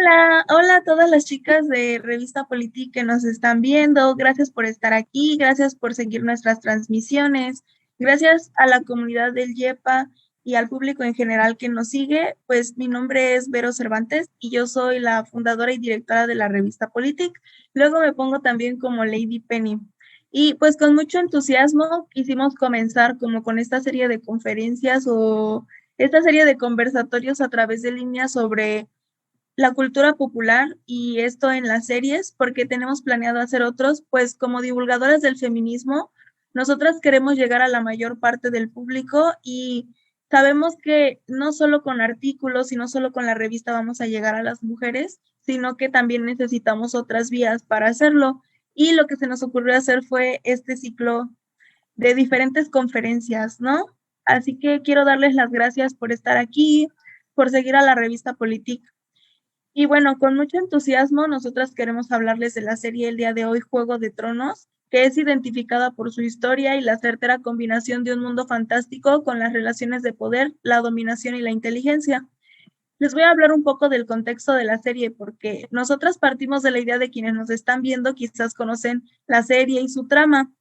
Hola, hola a todas las chicas de Revista Politic que nos están viendo. Gracias por estar aquí, gracias por seguir nuestras transmisiones, gracias a la comunidad del YEPA y al público en general que nos sigue. Pues mi nombre es Vero Cervantes y yo soy la fundadora y directora de la Revista Politic. Luego me pongo también como Lady Penny. Y pues con mucho entusiasmo quisimos comenzar como con esta serie de conferencias o esta serie de conversatorios a través de línea sobre la cultura popular y esto en las series, porque tenemos planeado hacer otros, pues como divulgadoras del feminismo, nosotras queremos llegar a la mayor parte del público y sabemos que no solo con artículos y no solo con la revista vamos a llegar a las mujeres, sino que también necesitamos otras vías para hacerlo. Y lo que se nos ocurrió hacer fue este ciclo de diferentes conferencias, ¿no? Así que quiero darles las gracias por estar aquí, por seguir a la revista Politic. Y bueno, con mucho entusiasmo, nosotras queremos hablarles de la serie el día de hoy, Juego de Tronos, que es identificada por su historia y la certera combinación de un mundo fantástico con las relaciones de poder, la dominación y la inteligencia. Les voy a hablar un poco del contexto de la serie, porque nosotras partimos de la idea de quienes nos están viendo, quizás conocen la serie y su trama,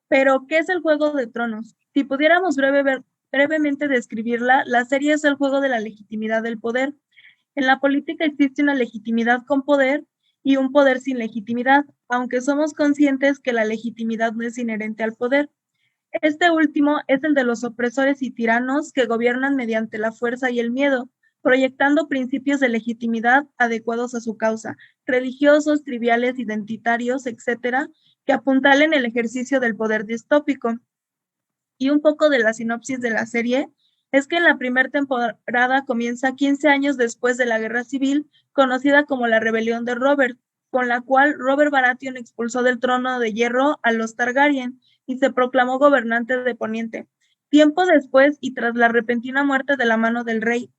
pero ¿qué es el Juego de Tronos? Si pudiéramos brevemente describirla, la serie es el juego de la legitimidad del poder. En la política existe una legitimidad con poder y un poder sin legitimidad, aunque somos conscientes que la legitimidad no es inherente al poder. Este último es el de los opresores y tiranos que gobiernan mediante la fuerza y el miedo, proyectando principios de legitimidad adecuados a su causa, religiosos, triviales, identitarios, etcétera, que apuntalen el ejercicio del poder distópico. Y un poco de la sinopsis de la serie es que en la primera temporada comienza 15 años después de la Guerra Civil, conocida como la Rebelión de Robert, con la cual Robert Baratheon expulsó del trono de hierro a los Targaryen y se proclamó gobernante de Poniente. Tiempo después, y tras la repentina muerte de la mano del rey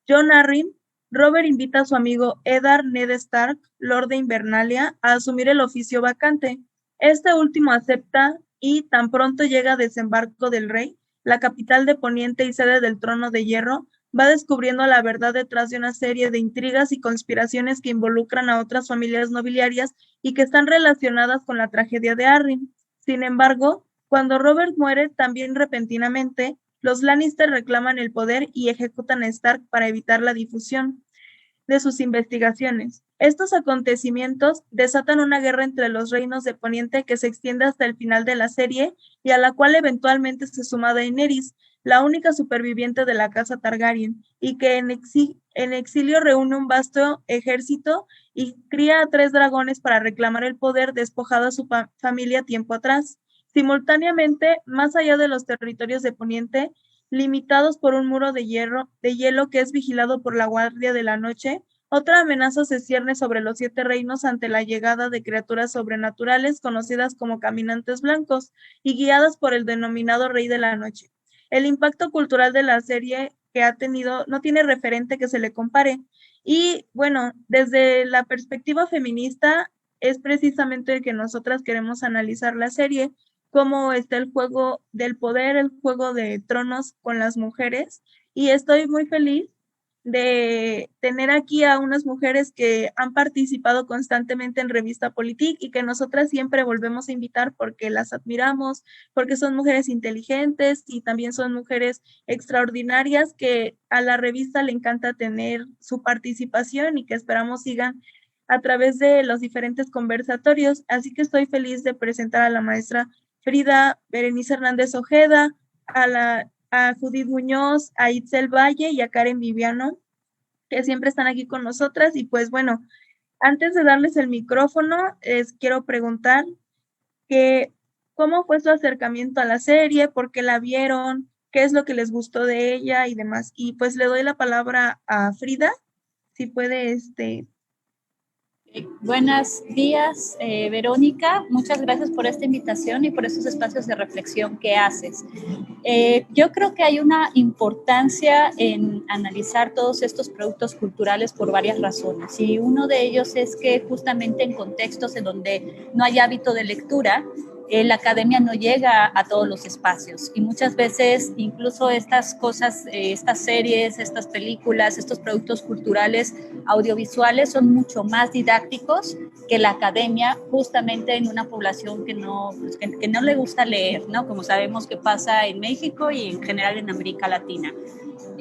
Jon Arryn, Robert invita a su amigo Eddard Ned Stark, Lord de Invernalia, a asumir el oficio vacante. Este último acepta y tan pronto llega a Desembarco del Rey, la capital de Poniente y sede del Trono de Hierro, va descubriendo la verdad detrás de una serie de intrigas y conspiraciones que involucran a otras familias nobiliarias y que están relacionadas con la tragedia de Arryn. Sin embargo, cuando Robert muere también repentinamente, los Lannister reclaman el poder y ejecutan a Stark para evitar la difusión de sus investigaciones. Estos acontecimientos desatan una guerra entre los reinos de Poniente que se extiende hasta el final de la serie y a la cual eventualmente se suma Daenerys, la única superviviente de la casa Targaryen, y que en exilio reúne un vasto ejército y cría a 3 dragones para reclamar el poder despojado a su familia tiempo atrás. Simultáneamente, más allá de los territorios de Poniente, limitados por un muro de hielo que es vigilado por la Guardia de la Noche, otra amenaza se cierne sobre los 7 reinos ante la llegada de criaturas sobrenaturales conocidas como caminantes blancos y guiadas por el denominado Rey de la Noche. El impacto cultural de la serie que ha tenido no tiene referente que se le compare. Y bueno, desde la perspectiva feminista es precisamente que nosotras queremos analizar la serie, cómo está el juego del poder, el juego de tronos con las mujeres. Y estoy muy feliz de tener aquí a unas mujeres que han participado constantemente en Revista Politic y que nosotras siempre volvemos a invitar porque las admiramos, porque son mujeres inteligentes y también son mujeres extraordinarias que a la revista le encanta tener su participación y que esperamos sigan a través de los diferentes conversatorios. Así que estoy feliz de presentar a la maestra Frida Berenice Hernández Ojeda, a Judith Muñoz, a Itzel Valle y a Karen Viviano, que siempre están aquí con nosotras. Y pues bueno, antes de darles el micrófono, quiero preguntar que, cómo fue su acercamiento a la serie, por qué la vieron, qué es lo que les gustó de ella y demás. Y pues le doy la palabra a Frida, si puede, Buenos días, Verónica. Muchas gracias por esta invitación y por estos espacios de reflexión que haces. Yo creo que hay una importancia en analizar todos estos productos culturales por varias razones, y uno de ellos es que justamente en contextos en donde no hay hábito de lectura, la academia no llega a todos los espacios y muchas veces incluso estas cosas, estas series, estas películas, estos productos culturales audiovisuales son mucho más didácticos que la academia, justamente en una población que no, pues, que no le gusta leer, ¿no? Como sabemos que pasa en México y en general en América Latina.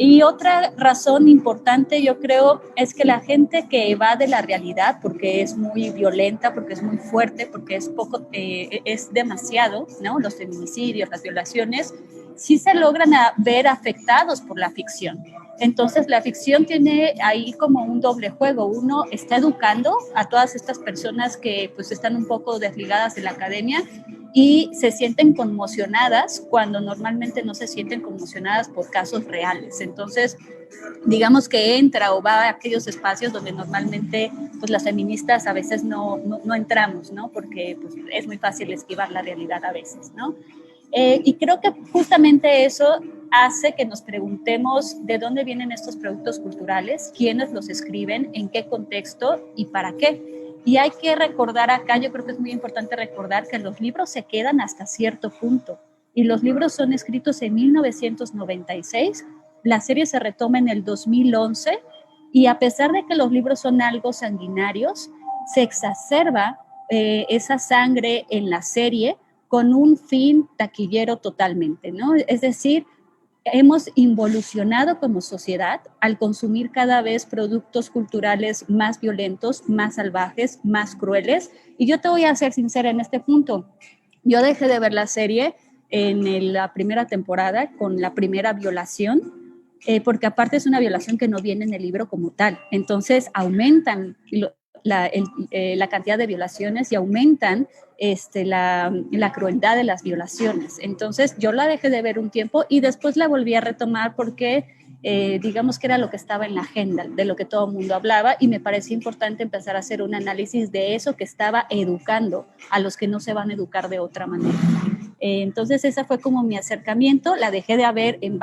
Y otra razón importante, yo creo, es que la gente que evade la realidad, porque es muy violenta, porque es muy fuerte, porque es poco, es demasiado, ¿no? Los feminicidios, las violaciones, sí se logran ver afectados por la ficción. Entonces, la ficción tiene ahí como un doble juego. Uno está educando a todas estas personas que pues están un poco desligadas de la academia y se sienten conmocionadas cuando normalmente no se sienten conmocionadas por casos reales. Entonces, digamos que entra o va a aquellos espacios donde normalmente pues las feministas a veces no entramos, ¿no? Porque pues, es muy fácil esquivar la realidad a veces, ¿no? Y creo que justamente eso hace que nos preguntemos de dónde vienen estos productos culturales, quiénes los escriben, en qué contexto y para qué. Y hay que recordar acá, yo creo que es muy importante recordar que los libros se quedan hasta cierto punto. Y los libros son escritos en 1996, la serie se retoma en el 2011, y a pesar de que los libros son algo sanguinarios, se exacerba esa sangre en la serie con un fin taquillero totalmente, ¿no? Es decir, hemos involucionado como sociedad al consumir cada vez productos culturales más violentos, más salvajes, más crueles. Y yo te voy a ser sincera en este punto. Yo dejé de ver la serie en la primera temporada con la primera violación, porque aparte es una violación que no viene en el libro como tal. Entonces aumentan la cantidad de violaciones y aumentan la crueldad de las violaciones. Entonces yo la dejé de ver un tiempo y después la volví a retomar porque digamos que era lo que estaba en la agenda, de lo que todo el mundo hablaba, y me parecía importante empezar a hacer un análisis de eso que estaba educando a los que no se van a educar de otra manera. Entonces ese fue como mi acercamiento, la dejé de ver en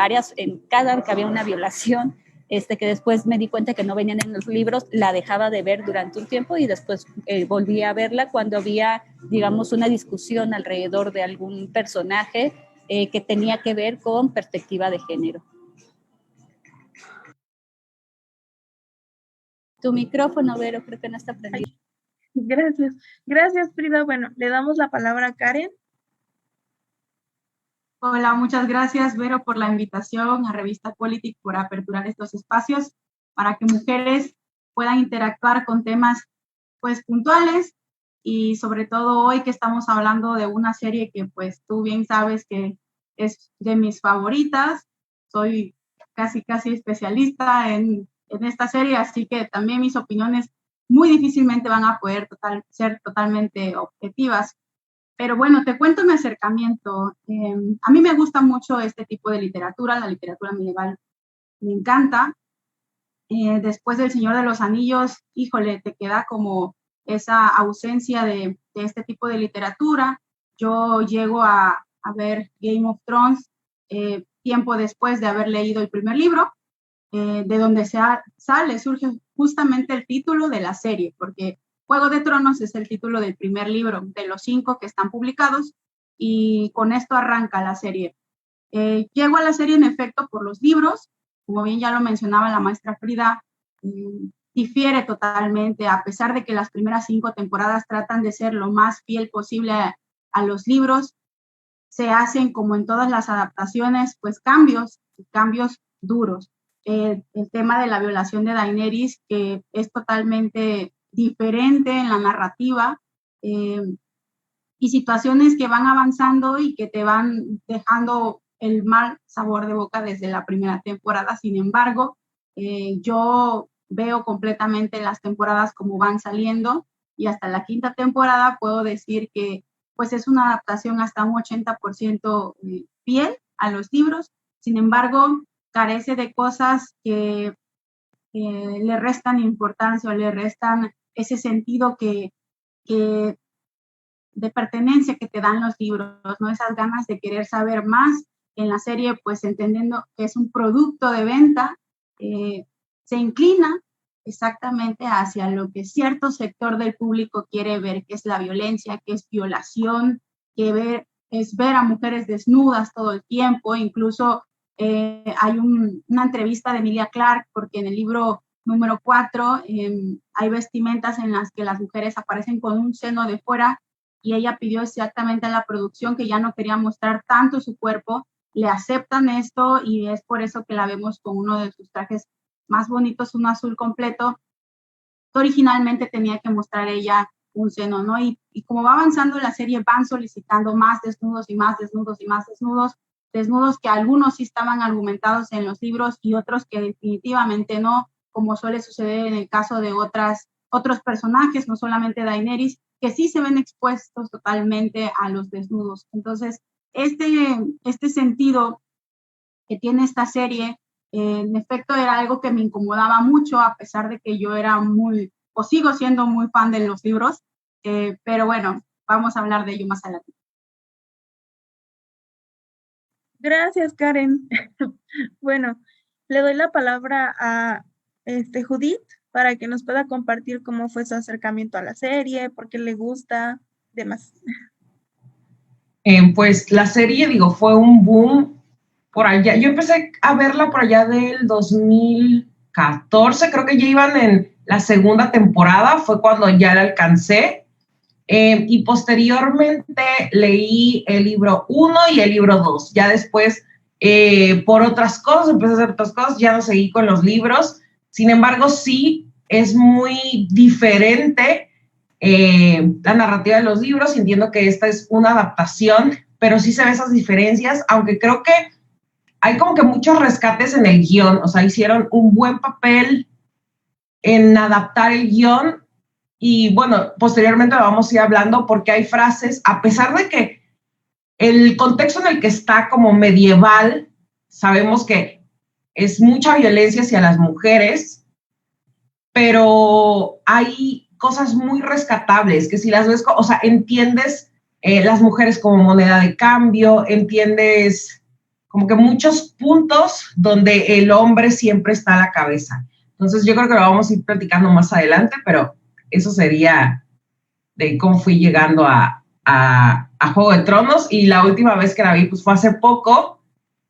cada que había una violación, que después me di cuenta que no venían en los libros, la dejaba de ver durante un tiempo y después volví a verla cuando había, digamos, una discusión alrededor de algún personaje que tenía que ver con perspectiva de género. Tu micrófono, Vero, creo que no está prendido. Gracias. Gracias, Frida. Bueno, le damos la palabra a Karen. Hola, muchas gracias, Vero, por la invitación a Revista Politic, por aperturar estos espacios para que mujeres puedan interactuar con temas pues puntuales, y sobre todo hoy que estamos hablando de una serie que pues tú bien sabes que es de mis favoritas. Soy casi especialista en esta serie, así que también mis opiniones muy difícilmente van a poder ser totalmente objetivas. Pero bueno, te cuento mi acercamiento. A mí me gusta mucho este tipo de literatura, la literatura medieval me encanta. Después del Señor de los Anillos, híjole, te queda como esa ausencia de este tipo de literatura. Yo llego a ver Game of Thrones tiempo después de haber leído el primer libro, de donde surge justamente el título de la serie, porque Juego de Tronos es el título del primer libro, de los 5 que están publicados, y con esto arranca la serie. Llego a la serie en efecto por los libros, como bien ya lo mencionaba la maestra Frida, difiere totalmente, a pesar de que las primeras 5 temporadas tratan de ser lo más fiel posible a los libros, se hacen, como en todas las adaptaciones, pues cambios duros. El tema de la violación de Daenerys, que es totalmente diferente en la narrativa, y situaciones que van avanzando y que te van dejando el mal sabor de boca desde la primera temporada. Sin embargo, yo veo completamente las temporadas como van saliendo, y hasta la 5ª temporada puedo decir que pues es una adaptación hasta un 80% fiel a los libros. Sin embargo, carece de cosas que le restan importancia o le restan ese sentido que de pertenencia que te dan los libros, ¿no? Esas ganas de querer saber más. En la serie, pues entendiendo que es un producto de venta, se inclina exactamente hacia lo que cierto sector del público quiere ver, que es la violencia, que es violación, es ver a mujeres desnudas todo el tiempo. Incluso hay una entrevista de Emilia Clarke, porque en el libro número 4 hay vestimentas en las que las mujeres aparecen con un seno de fuera, y ella pidió exactamente a la producción que ya no quería mostrar tanto su cuerpo. Le aceptan esto y es por eso que la vemos con uno de sus trajes más bonitos, un azul completo. Originalmente tenía que mostrar ella un seno, ¿no? Y como va avanzando la serie, van solicitando más desnudos y más desnudos y más desnudos que algunos sí estaban argumentados en los libros y otros que definitivamente no, como suele suceder en el caso de otros personajes, no solamente Daenerys, que sí se ven expuestos totalmente a los desnudos. Entonces, este sentido que tiene esta serie, en efecto era algo que me incomodaba mucho, a pesar de que yo era o sigo siendo muy fan de los libros, pero bueno, vamos a hablar de ello más adelante. Gracias, Karen. Bueno, le doy la palabra a Judith para que nos pueda compartir cómo fue su acercamiento a la serie, por qué le gusta, demás. Pues la serie, digo, fue un boom por allá. Yo empecé a verla por allá del 2014, creo que ya iban en la segunda temporada, fue cuando ya la alcancé. Y posteriormente leí el libro 1 y el libro 2. Ya después, por otras cosas, empecé a hacer otras cosas, ya no seguí con los libros. Sin embargo, sí es muy diferente la narrativa de los libros. Entiendo que esta es una adaptación, pero sí se ven esas diferencias, aunque creo que hay como que muchos rescates en el guión. O sea, hicieron un buen papel en adaptar el guión. Y bueno, posteriormente lo vamos a ir hablando porque hay frases, a pesar de que el contexto en el que está como medieval, sabemos que es mucha violencia hacia las mujeres, pero hay cosas muy rescatables que si las ves, o sea, entiendes las mujeres como moneda de cambio, entiendes como que muchos puntos donde el hombre siempre está a la cabeza. Entonces yo creo que lo vamos a ir platicando más adelante, pero eso sería de cómo fui llegando a Juego de Tronos, y la última vez que la vi pues fue hace poco,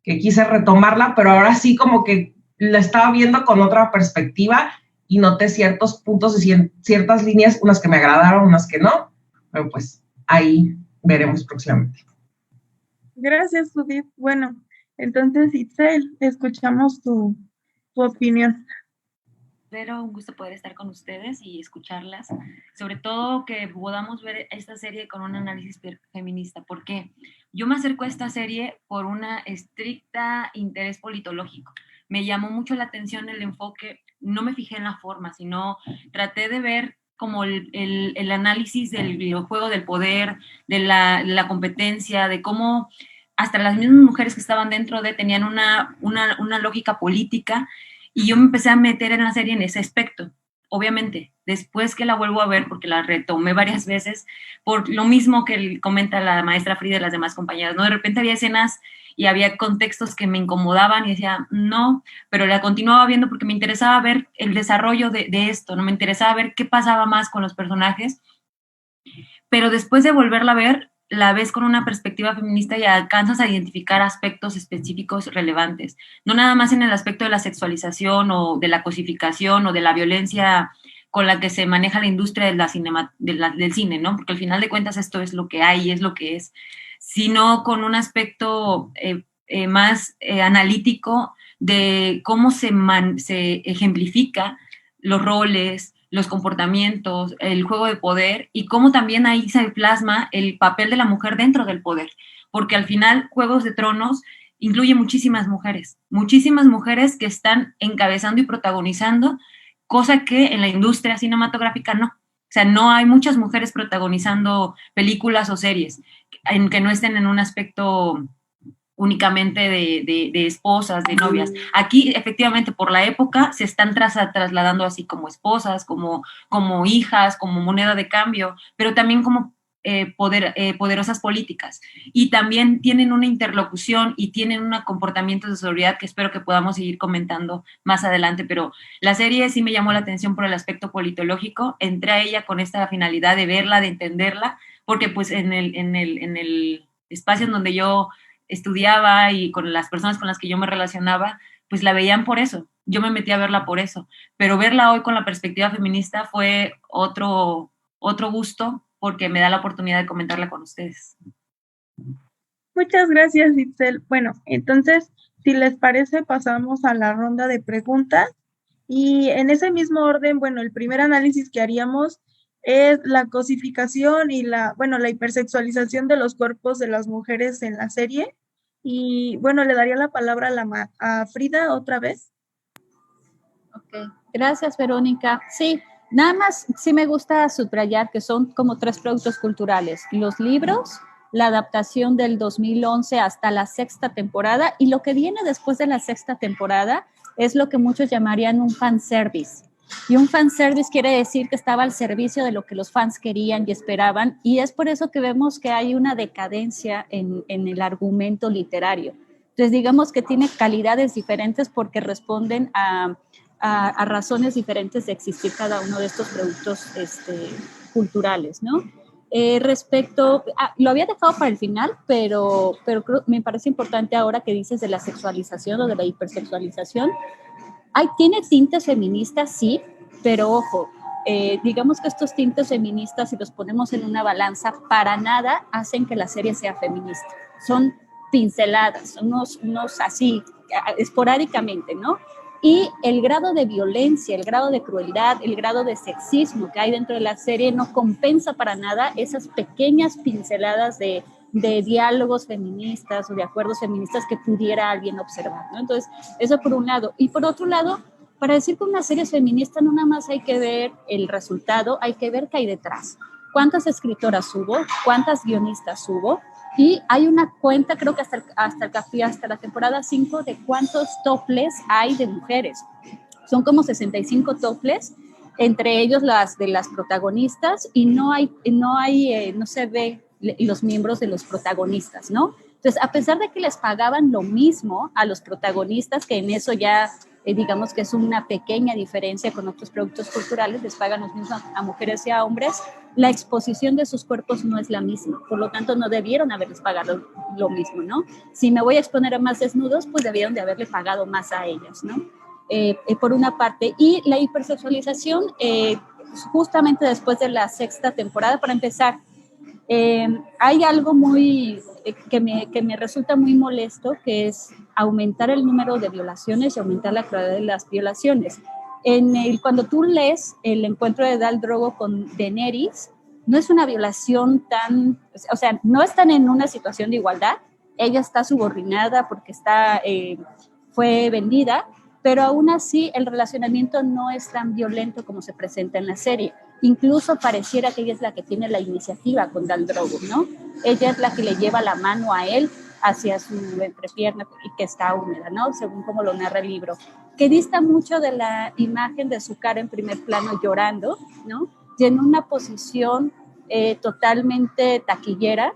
que quise retomarla, pero ahora sí como que la estaba viendo con otra perspectiva y noté ciertos puntos y ciertas líneas, unas que me agradaron, unas que no, pero pues ahí veremos próximamente. Gracias, Judith. Bueno, entonces, Itzel, escuchamos tu opinión. Pero un gusto poder estar con ustedes y escucharlas, sobre todo que podamos ver esta serie con un análisis feminista. ¿Por qué? Yo me acerco a esta serie por una estricta interés politológico. Me llamó mucho la atención el enfoque, no me fijé en la forma, sino traté de ver como el análisis del juego del poder, de la competencia, de cómo hasta las mismas mujeres que estaban dentro tenían una lógica política. Y yo me empecé a meter en la serie en ese aspecto. Obviamente, después que la vuelvo a ver, porque la retomé varias veces, por lo mismo que comenta la maestra Frida y las demás compañeras, ¿no? De repente había escenas y había contextos que me incomodaban y decía, no, pero la continuaba viendo porque me interesaba ver el desarrollo de esto, ¿no? Me interesaba ver qué pasaba más con los personajes. Pero después de volverla a ver, la ves con una perspectiva feminista y alcanzas a identificar aspectos específicos relevantes, no nada más en el aspecto de la sexualización o de la cosificación o de la violencia con la que se maneja la industria del cine, ¿no? Porque al final de cuentas esto es lo que hay, es lo que es, sino con un aspecto más analítico de cómo se ejemplifica los roles, los comportamientos, el juego de poder y cómo también ahí se plasma el papel de la mujer dentro del poder, porque al final Juegos de Tronos incluye muchísimas mujeres que están encabezando y protagonizando, cosa que en la industria cinematográfica no. O sea, no hay muchas mujeres protagonizando películas o series en que no estén en un aspecto únicamente de esposas, de novias. Aquí, efectivamente, por la época, se están trasladando así como esposas, como hijas, como moneda de cambio, pero también como poderosas políticas. Y también tienen una interlocución y tienen un comportamiento de sororidad que espero que podamos seguir comentando más adelante, pero la serie sí me llamó la atención por el aspecto politológico. Entré a ella con esta finalidad de verla, de entenderla, porque pues en el espacio en donde yo estudiaba y con las personas con las que yo me relacionaba, pues la veían por eso. Yo me metí a verla por eso. Pero verla hoy con la perspectiva feminista fue otro gusto porque me da la oportunidad de comentarla con ustedes. Muchas gracias, Itzel. Bueno, entonces, si les parece, pasamos a la ronda de preguntas. Y en ese mismo orden, bueno, el primer análisis que haríamos es la cosificación y la hipersexualización de los cuerpos de las mujeres en la serie. Y bueno, le daría la palabra a Frida otra vez. Ok, gracias, Verónica. Sí, nada más sí me gusta subrayar que son como 3 productos culturales: los libros, la adaptación del 2011 hasta la 6ª temporada, y lo que viene después de la 6ª temporada es lo que muchos llamarían un fanservice. Y un fanservice quiere decir que estaba al servicio de lo que los fans querían y esperaban, y es por eso que vemos que hay una decadencia en el argumento literario. Entonces, digamos que tiene calidades diferentes porque responden a razones diferentes de existir cada uno de estos productos culturales, ¿no? Lo había dejado para el final, pero me parece importante ahora que dices de la sexualización o de la hipersexualización. Tiene tintes feministas, sí, pero ojo, digamos que estos tintes feministas, si los ponemos en una balanza, para nada hacen que la serie sea feminista. Son pinceladas, unos así, esporádicamente, ¿no? Y el grado de violencia, el grado de crueldad, el grado de sexismo que hay dentro de la serie no compensa para nada esas pequeñas pinceladas de diálogos feministas o de acuerdos feministas que pudiera alguien observar, ¿no? Entonces, eso por un lado. Y por otro lado, para decir que una serie es feminista no nada más hay que ver el resultado, hay que ver qué hay detrás. ¿Cuántas escritoras hubo? ¿Cuántas guionistas hubo? Y hay una cuenta, creo que hasta la temporada 5, de cuántos toples hay de mujeres. Son como 65 toples, entre ellos las de las protagonistas, y no se ve los miembros de los protagonistas, ¿no? Entonces, a pesar de que les pagaban lo mismo a los protagonistas, que en eso ya digamos que es una pequeña diferencia con otros productos culturales, les pagan los mismos a mujeres y a hombres, la exposición de sus cuerpos no es la misma, por lo tanto no debieron haberles pagado lo mismo, ¿no? Si me voy a exponer a más desnudos, pues debieron de haberle pagado más a ellas, ¿no? Por una parte. Y la hipersexualización, justamente después de la 6ª temporada, para empezar, hay algo que me resulta muy molesto, que es aumentar el número de violaciones y aumentar la crueldad de las violaciones. Cuando tú lees el encuentro de Dal Drogo con Daenerys, no es una violación o sea, no están en una situación de igualdad. Ella está subordinada porque fue vendida, pero aún así el relacionamiento no es tan violento como se presenta en la serie. Incluso pareciera que ella es la que tiene la iniciativa con Dal Drogo, ¿no? Ella es la que le lleva la mano a él hacia su entrepierna y que está húmeda, ¿no? Según como lo narra el libro. Que dista mucho de la imagen de su cara en primer plano llorando, ¿no? Y en una posición totalmente taquillera,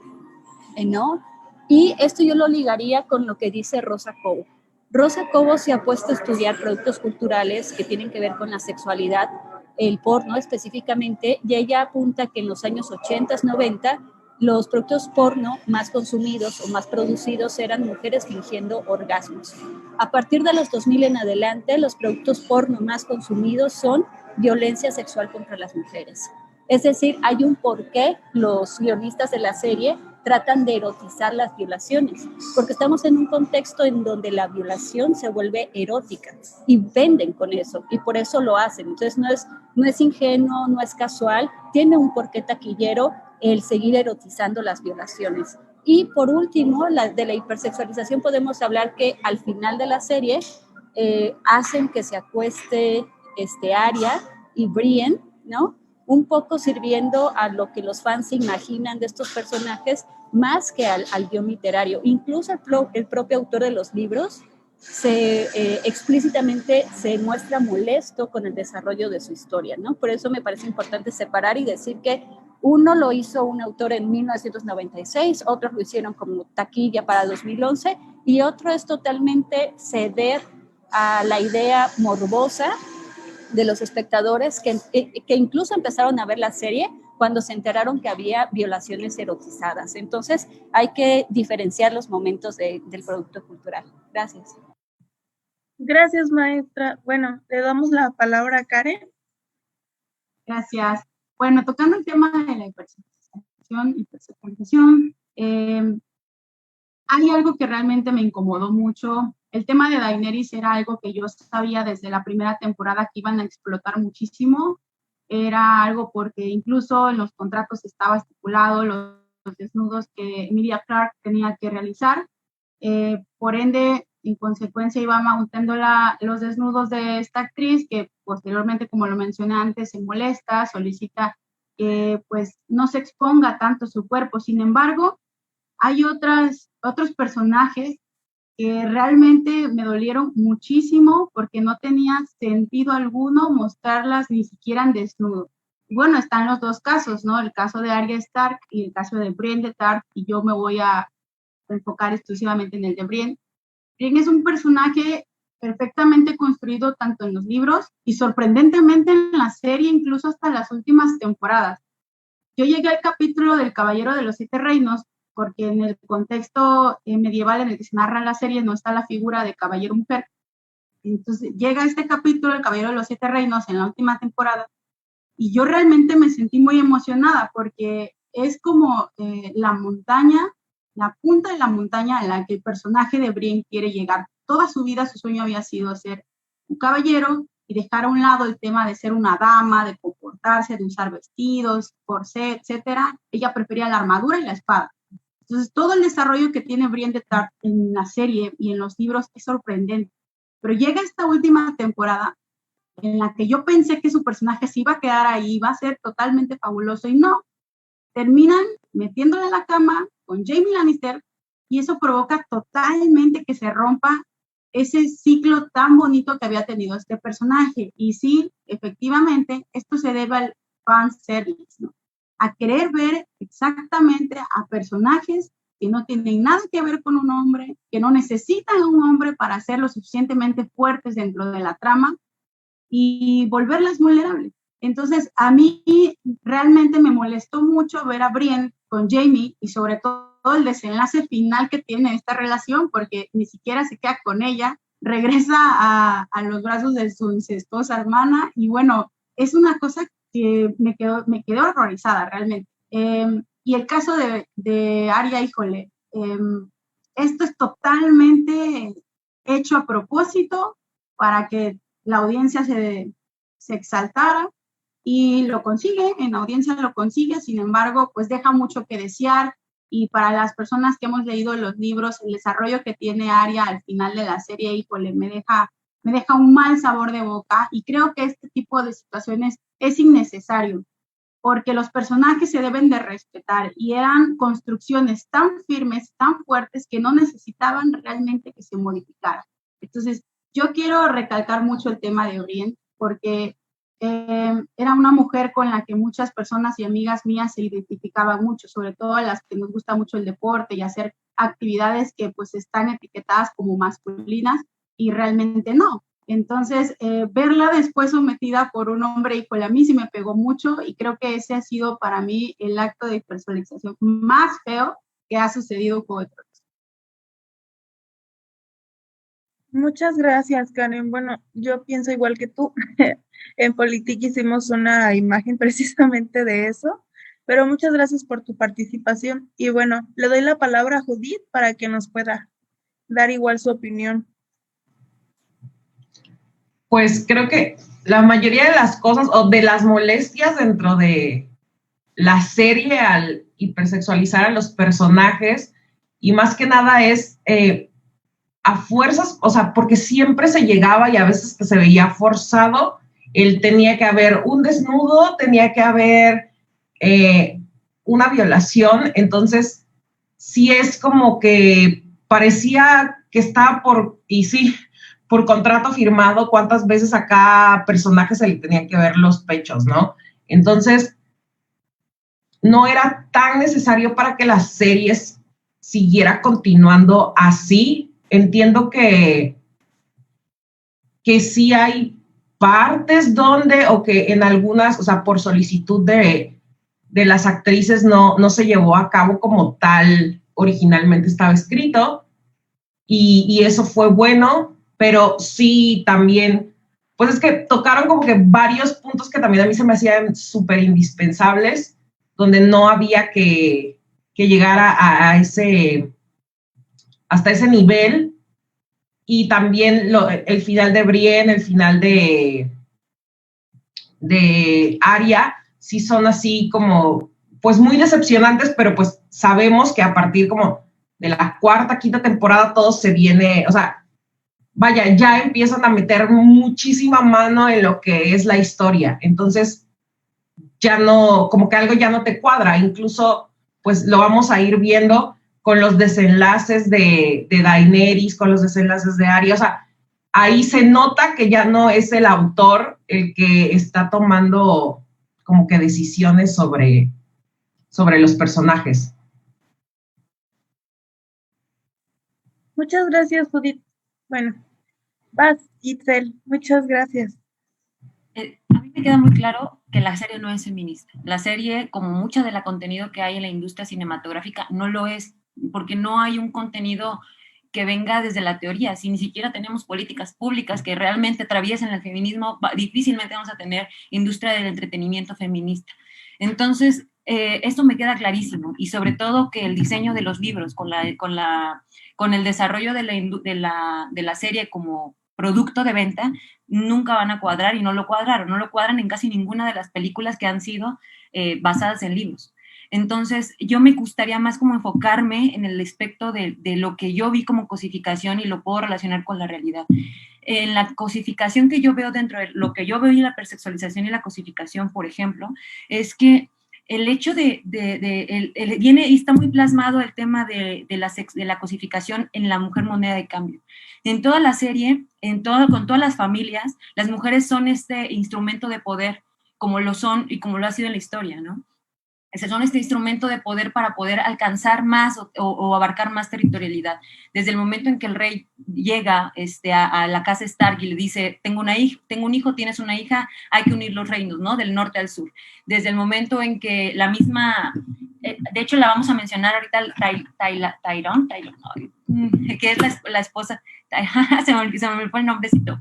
¿no? Y esto yo lo ligaría con lo que dice Rosa Cobo. Rosa Cobo se ha puesto a estudiar productos culturales que tienen que ver con la sexualidad, el porno específicamente, y ella apunta que en los años 80, 90, los productos porno más consumidos o más producidos eran mujeres fingiendo orgasmos. A partir de los 2000 en adelante, los productos porno más consumidos son violencia sexual contra las mujeres. Es decir, hay un porqué los guionistas de la serie tratan de erotizar las violaciones, porque estamos en un contexto en donde la violación se vuelve erótica y venden con eso, y por eso lo hacen. Entonces no es ingenuo, no es casual, tiene un porqué taquillero el seguir erotizando las violaciones. Y por último, de la hipersexualización podemos hablar que al final de la serie hacen que se acueste Arya y Brienne, ¿no? Un poco sirviendo a lo que los fans se imaginan de estos personajes más que al guión literario. Incluso el propio autor de los libros explícitamente se muestra molesto con el desarrollo de su historia, ¿no? Por eso me parece importante separar y decir que uno lo hizo un autor en 1996, otros lo hicieron como taquilla para 2011, y otro es totalmente ceder a la idea morbosa de los espectadores que incluso empezaron a ver la serie cuando se enteraron que había violaciones erotizadas. Entonces, hay que diferenciar los momentos del producto cultural. Gracias. Gracias, maestra. Bueno, le damos la palabra a Karen. Gracias. Bueno, tocando el tema de la hipersexualización, hay algo que realmente me incomodó mucho. El tema de Daenerys era algo que yo sabía desde la primera temporada que iban a explotar muchísimo. Era algo porque incluso en los contratos estaba estipulado los desnudos que Emilia Clarke tenía que realizar. Por ende, en consecuencia, iba aumentando los desnudos de esta actriz, que posteriormente, como lo mencioné antes, se molesta, solicita que pues no se exponga tanto su cuerpo. Sin embargo, hay otros personajes que realmente me dolieron muchísimo porque no tenía sentido alguno mostrarlas ni siquiera en desnudo. Y bueno, están los dos casos, ¿no? El caso de Arya Stark y el caso de Brienne de Tarth, y yo me voy a enfocar exclusivamente en el de Brienne. Brienne es un personaje perfectamente construido tanto en los libros y sorprendentemente en la serie, incluso hasta las últimas temporadas. Yo llegué al capítulo del Caballero de los Siete Reinos porque en el contexto medieval en el que se narra la serie no está la figura de caballero-mujer. Entonces llega este capítulo, el Caballero de los Siete Reinos, en la última temporada, y yo realmente me sentí muy emocionada porque es como la montaña, la punta de la montaña a la que el personaje de Brienne quiere llegar. Toda su vida su sueño había sido ser un caballero y dejar a un lado el tema de ser una dama, de comportarse, de usar vestidos, corset, etcétera. Ella prefería la armadura y la espada. Entonces, todo el desarrollo que tiene Brienne de Tarth en la serie y en los libros es sorprendente. Pero llega esta última temporada en la que yo pensé que su personaje se iba a quedar ahí, iba a ser totalmente fabuloso, y no. Terminan metiéndole a la cama con Jaime Lannister, y eso provoca totalmente que se rompa ese ciclo tan bonito que había tenido este personaje. Y sí, efectivamente, esto se debe al fanservice, ¿no? A querer ver exactamente a personajes que no tienen nada que ver con un hombre, que no necesitan un hombre para ser lo suficientemente fuertes dentro de la trama y volverlas vulnerables. Entonces, a mí realmente me molestó mucho ver a Brienne con Jaime y sobre todo el desenlace final que tiene esta relación, porque ni siquiera se queda con ella, regresa a los brazos de su incestuosa hermana, y bueno, es una cosa que me quedé horrorizada realmente. Y el caso de Arya, híjole, esto es totalmente hecho a propósito para que la audiencia se exaltara, y lo consigue, en la audiencia lo consigue. Sin embargo, pues deja mucho que desear, y para las personas que hemos leído los libros, el desarrollo que tiene Arya al final de la serie, híjole, me deja un mal sabor de boca, y creo que este tipo de situaciones es innecesario, porque los personajes se deben de respetar, y eran construcciones tan firmes, tan fuertes, que no necesitaban realmente que se modificara. Entonces, yo quiero recalcar mucho el tema de Brienne, porque era una mujer con la que muchas personas y amigas mías se identificaban mucho, sobre todo a las que nos gusta mucho el deporte y hacer actividades que pues están etiquetadas como masculinas, y realmente no. Entonces, verla después sometida por un hombre, híjole, a mí sí me pegó mucho, y creo que ese ha sido para mí el acto de hipersexualización más feo que ha sucedido con otros. Muchas gracias, Karen. Bueno, yo pienso igual que tú. En Politic hicimos una imagen precisamente de eso, pero muchas gracias por tu participación. Y bueno, le doy la palabra a Judith para que nos pueda dar igual su opinión. Pues creo que la mayoría de las cosas o de las molestias dentro de la serie al hipersexualizar a los personajes, y más que nada es a fuerzas, o sea, porque siempre se llegaba y a veces que se veía forzado, tenía que haber un desnudo, tenía que haber una violación. Entonces sí es como que parecía que estaba por contrato firmado cuántas veces a cada personaje se le tenían que ver los pechos, ¿no? Entonces no era tan necesario para que la serie siguiera continuando así. Entiendo que sí hay partes donde, o que en algunas, o sea, por solicitud de de las actrices no se llevó a cabo como tal originalmente estaba escrito, y eso fue bueno, pero sí también, pues es que tocaron como que varios puntos que también a mí se me hacían súper indispensables, donde no había que llegar hasta ese nivel, y también el final de Brienne, el final de Arya, sí son así como, pues muy decepcionantes, pero pues sabemos que a partir como de la cuarta, quinta temporada todo se viene, o sea, vaya, ya empiezan a meter muchísima mano en lo que es la historia, entonces ya no, como que algo ya no te cuadra, incluso pues lo vamos a ir viendo con los desenlaces de Daenerys, con los desenlaces de Arya, o sea, ahí se nota que ya no es el autor el que está tomando como que decisiones sobre los personajes. Muchas gracias, Judith. Bueno, vas, Itzel, muchas gracias. A mí me queda muy claro que la serie no es feminista. La serie, como mucha de la contenido que hay en la industria cinematográfica, no lo es, porque no hay un contenido que venga desde la teoría. Si ni siquiera tenemos políticas públicas que realmente atraviesen el feminismo, difícilmente vamos a tener industria del entretenimiento feminista. Entonces, esto me queda clarísimo, y sobre todo que el diseño de los libros con el desarrollo de la serie como producto de venta nunca van a cuadrar, y no lo cuadran en casi ninguna de las películas que han sido basadas en libros. Entonces, yo me gustaría más como enfocarme en el aspecto de lo que yo vi como cosificación y lo puedo relacionar con la realidad. En la cosificación que yo veo dentro de lo que yo veo, y la hipersexualización y la cosificación, por ejemplo, es que el hecho viene y está muy plasmado el tema de la cosificación en la mujer moneda de cambio. En toda la serie, con todas las familias, las mujeres son este instrumento de poder, como lo son y como lo ha sido en la historia, ¿no? Son este instrumento de poder para poder alcanzar más o abarcar más territorialidad. Desde el momento en que el rey llega a la casa Stark y le dice, tengo un hijo, tienes una hija, hay que unir los reinos, ¿no? Del norte al sur. Desde el momento en que la misma, de hecho la vamos a mencionar ahorita, Tyrone, que es la esposa, se me fue el nombrecito,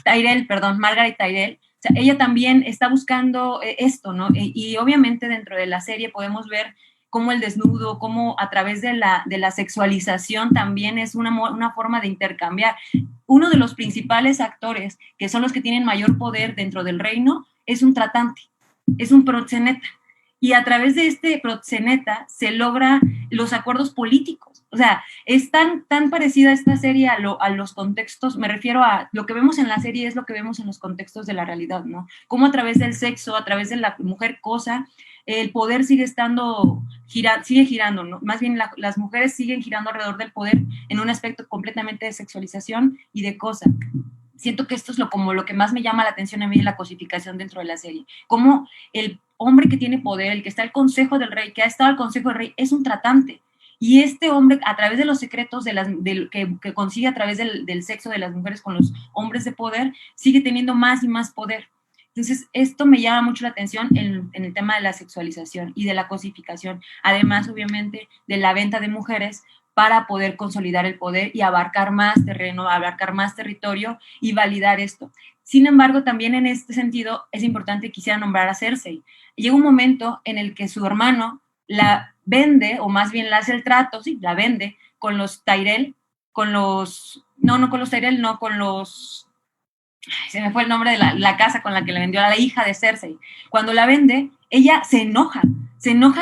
Tyrell, perdón, Margaret Tyrell. O sea, ella también está buscando esto, ¿no? Y obviamente dentro de la serie podemos ver cómo el desnudo, cómo a través de la sexualización también es una forma de intercambiar. Uno de los principales actores, que son los que tienen mayor poder dentro del reino, es un tratante, es un proxeneta. Y a través de este proxeneta se logra los acuerdos políticos. O sea, es tan parecida esta serie a los contextos, me refiero a lo que vemos en la serie es lo que vemos en los contextos de la realidad, ¿no? Cómo a través del sexo, a través de la mujer cosa, el poder sigue girando, ¿no? Más bien las mujeres siguen girando alrededor del poder en un aspecto completamente de sexualización y de cosa. Siento que esto es como lo que más me llama la atención a mí de la cosificación dentro de la serie. Cómo el hombre que tiene poder, el que está al consejo del rey, que ha estado al consejo del rey, es un tratante. Y este hombre, a través de los secretos que consigue a través del sexo de las mujeres con los hombres de poder, sigue teniendo más y más poder. Entonces, esto me llama mucho la atención en el tema de la sexualización y de la cosificación. Además, obviamente, de la venta de mujeres para poder consolidar el poder y abarcar más terreno, abarcar más territorio y validar esto. Sin embargo, también en este sentido es importante, quisiera nombrar a Cersei. Llega un momento en el que su hermano la vende, o más bien la hace el trato, sí, la vende con los Tyrell, con los se me fue el nombre de la casa con la que le vendió a la hija de Cersei. Cuando la vende, ella se enoja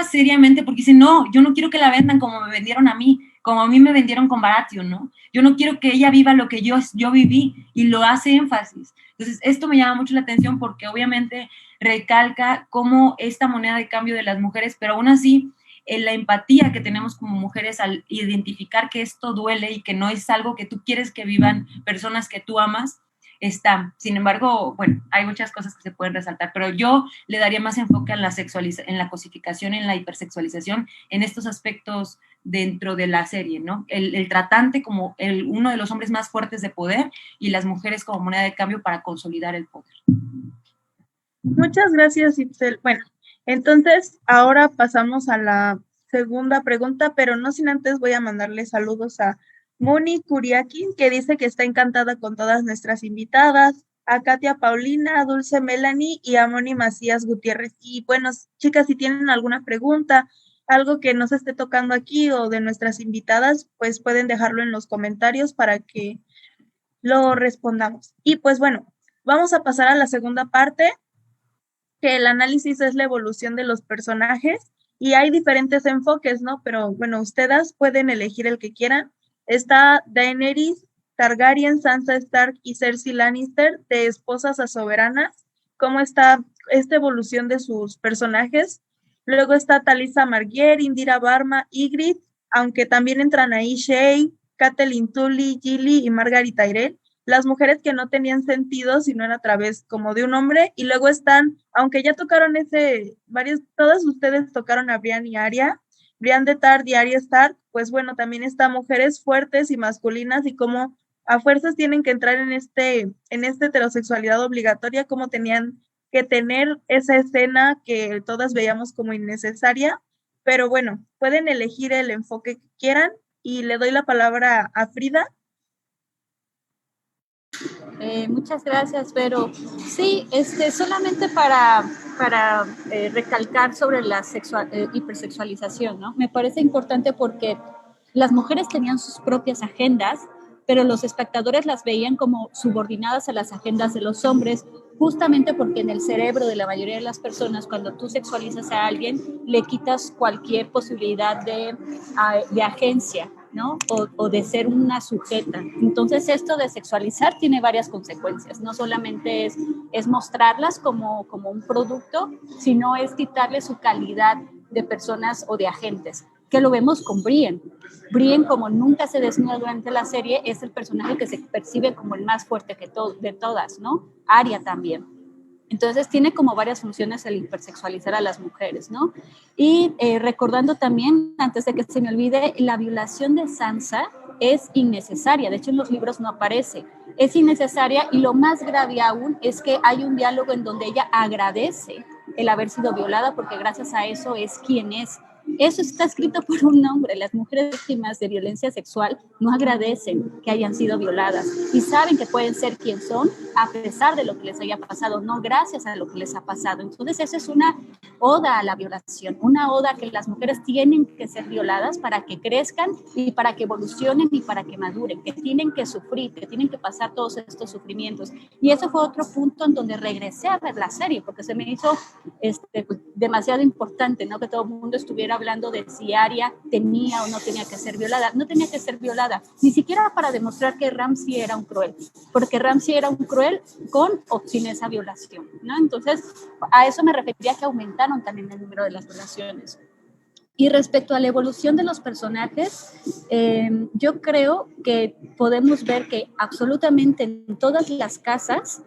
seriamente porque dice, no, yo no quiero que la vendan como me vendieron a mí, como a mí me vendieron con Baratheon, ¿no? Yo no quiero que ella viva lo que yo viví, y lo hace énfasis. Entonces, esto me llama mucho la atención porque obviamente recalca cómo esta moneda de cambio de las mujeres, pero aún así, la empatía que tenemos como mujeres al identificar que esto duele y que no es algo que tú quieres que vivan personas que tú amas, está. Sin embargo, bueno, hay muchas cosas que se pueden resaltar, pero yo le daría más enfoque en la cosificación, en la hipersexualización, en estos aspectos dentro de la serie, ¿no? El tratante como uno de los hombres más fuertes de poder y las mujeres como moneda de cambio para consolidar el poder. Muchas gracias, Itzel. Bueno, Entonces, ahora pasamos a la segunda pregunta, pero no sin antes voy a mandarle saludos a Moni Kuriakin, que dice que está encantada con todas nuestras invitadas, a Katia Paulina, a Dulce Melanie y a Moni Macías Gutiérrez. Y bueno, chicas, si tienen alguna pregunta, algo que nos esté tocando aquí o de nuestras invitadas, pues pueden dejarlo en los comentarios para que lo respondamos. Y pues bueno, vamos a pasar a la segunda parte, que el análisis es la evolución de los personajes y hay diferentes enfoques, ¿no? Pero bueno, ustedes pueden elegir el que quieran. Está Daenerys Targaryen, Sansa Stark y Cersei Lannister, de esposas a soberanas. ¿Cómo está esta evolución de sus personajes? Luego está Talisa Marguer, Indira Varma, Ygritte, aunque también entran ahí Shae, Catelyn Tully, Gilly y Margaery Tyrell, las mujeres que no tenían sentido, sino era a través como de un hombre, y luego están, aunque ya tocaron todas ustedes tocaron a Brienne y Arya, Brienne de Tarth y Arya Stark, pues bueno, también están mujeres fuertes y masculinas y como a fuerzas tienen que entrar en esta heterosexualidad obligatoria, como tenían que tener esa escena que todas veíamos como innecesaria, pero bueno, pueden elegir el enfoque que quieran y le doy la palabra a Frida. Muchas gracias, Vero. Sí, solamente para recalcar sobre la hipersexualización, ¿no? Me parece importante porque las mujeres tenían sus propias agendas, pero los espectadores las veían como subordinadas a las agendas de los hombres, justamente porque en el cerebro de la mayoría de las personas, cuando tú sexualizas a alguien, le quitas cualquier posibilidad de agencia, ¿no? O de ser una sujeta. Entonces esto de sexualizar tiene varias consecuencias, no solamente es mostrarlas como un producto, sino es quitarle su calidad de personas o de agentes, que lo vemos con Brienne. Brienne, como nunca se desnuda durante la serie, es el personaje que se percibe como el más fuerte de todas, ¿no? Arya también. Entonces tiene como varias funciones el hipersexualizar a las mujeres, ¿no? Y recordando también, antes de que se me olvide, la violación de Sansa es innecesaria, de hecho en los libros no aparece, es innecesaria y lo más grave aún es que hay un diálogo en donde ella agradece el haber sido violada porque gracias a eso es quien es. Eso está escrito por un hombre. Las mujeres víctimas de violencia sexual no agradecen que hayan sido violadas y saben que pueden ser quien son a pesar de lo que les haya pasado, no gracias a lo que les ha pasado. Entonces, eso es una oda a la violación, una oda que las mujeres tienen que ser violadas para que crezcan y para que evolucionen y para que maduren, que tienen que sufrir, que tienen que pasar todos estos sufrimientos. Y eso fue otro punto en donde regresé a ver la serie, porque se me hizo demasiado importante, ¿no? Que todo el mundo estuviera hablando de si Arya tenía o no tenía que ser violada. No tenía que ser violada, ni siquiera para demostrar que Ramsay era un cruel, porque Ramsay era un cruel con o sin esa violación, ¿no? Entonces, a eso me refería, que aumentaron también el número de las violaciones. Y respecto a la evolución de los personajes, yo creo que podemos ver que absolutamente en todas las casas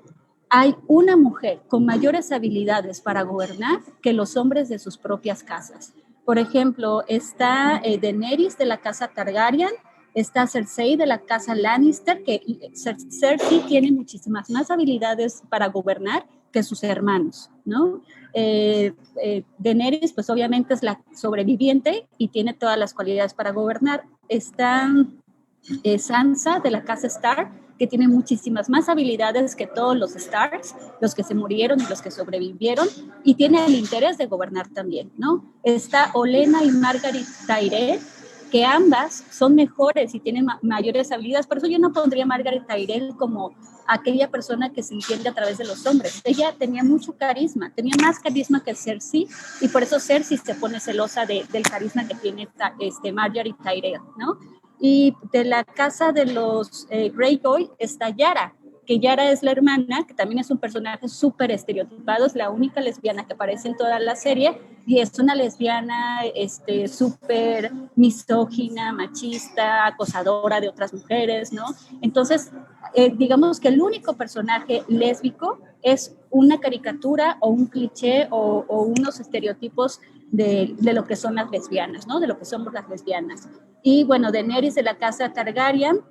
hay una mujer con mayores habilidades para gobernar que los hombres de sus propias casas. Por ejemplo, está Daenerys de la casa Targaryen, está Cersei de la casa Lannister, que Cersei tiene muchísimas más habilidades para gobernar que sus hermanos, ¿no? Daenerys, pues obviamente es la sobreviviente y tiene todas las cualidades para gobernar. Está Sansa de la casa Stark, que tiene muchísimas más habilidades que todos los Starks, los que se murieron y los que sobrevivieron, y tiene el interés de gobernar también, ¿no? Está Olenna y Margaery Tyrell, que ambas son mejores y tienen mayores habilidades. Por eso yo no pondría a Margaery Tyrell como aquella persona que se entiende a través de los hombres. Ella tenía mucho carisma, tenía más carisma que Cersei, y por eso Cersei se pone celosa del carisma que tiene Margaery Tyrell, ¿no? Y de la casa de los Greyjoy está Yara, que Yara es la hermana, que también es un personaje súper estereotipado, es la única lesbiana que aparece en toda la serie, y es una lesbiana súper misógina, machista, acosadora de otras mujeres, ¿no? Entonces, digamos que el único personaje lésbico es una caricatura o un cliché o unos estereotipos de lo que son las lesbianas, ¿no? De lo que somos las lesbianas. Y bueno, Daenerys de la casa Targaryen,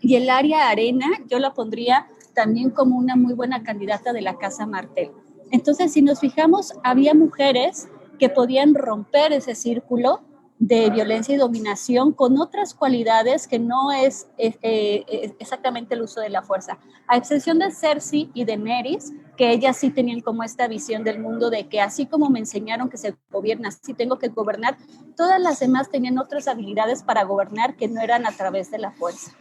y el Arya Arena yo la pondría también como una muy buena candidata de la casa Martell. Entonces, si nos fijamos, había mujeres que podían romper ese círculo de violencia y dominación con otras cualidades que no es exactamente el uso de la fuerza. A excepción de Cersei y de Daenerys, que ellas sí tenían como esta visión del mundo de que así como me enseñaron que se gobierna, así tengo que gobernar, todas las demás tenían otras habilidades para gobernar que no eran a través de la fuerza.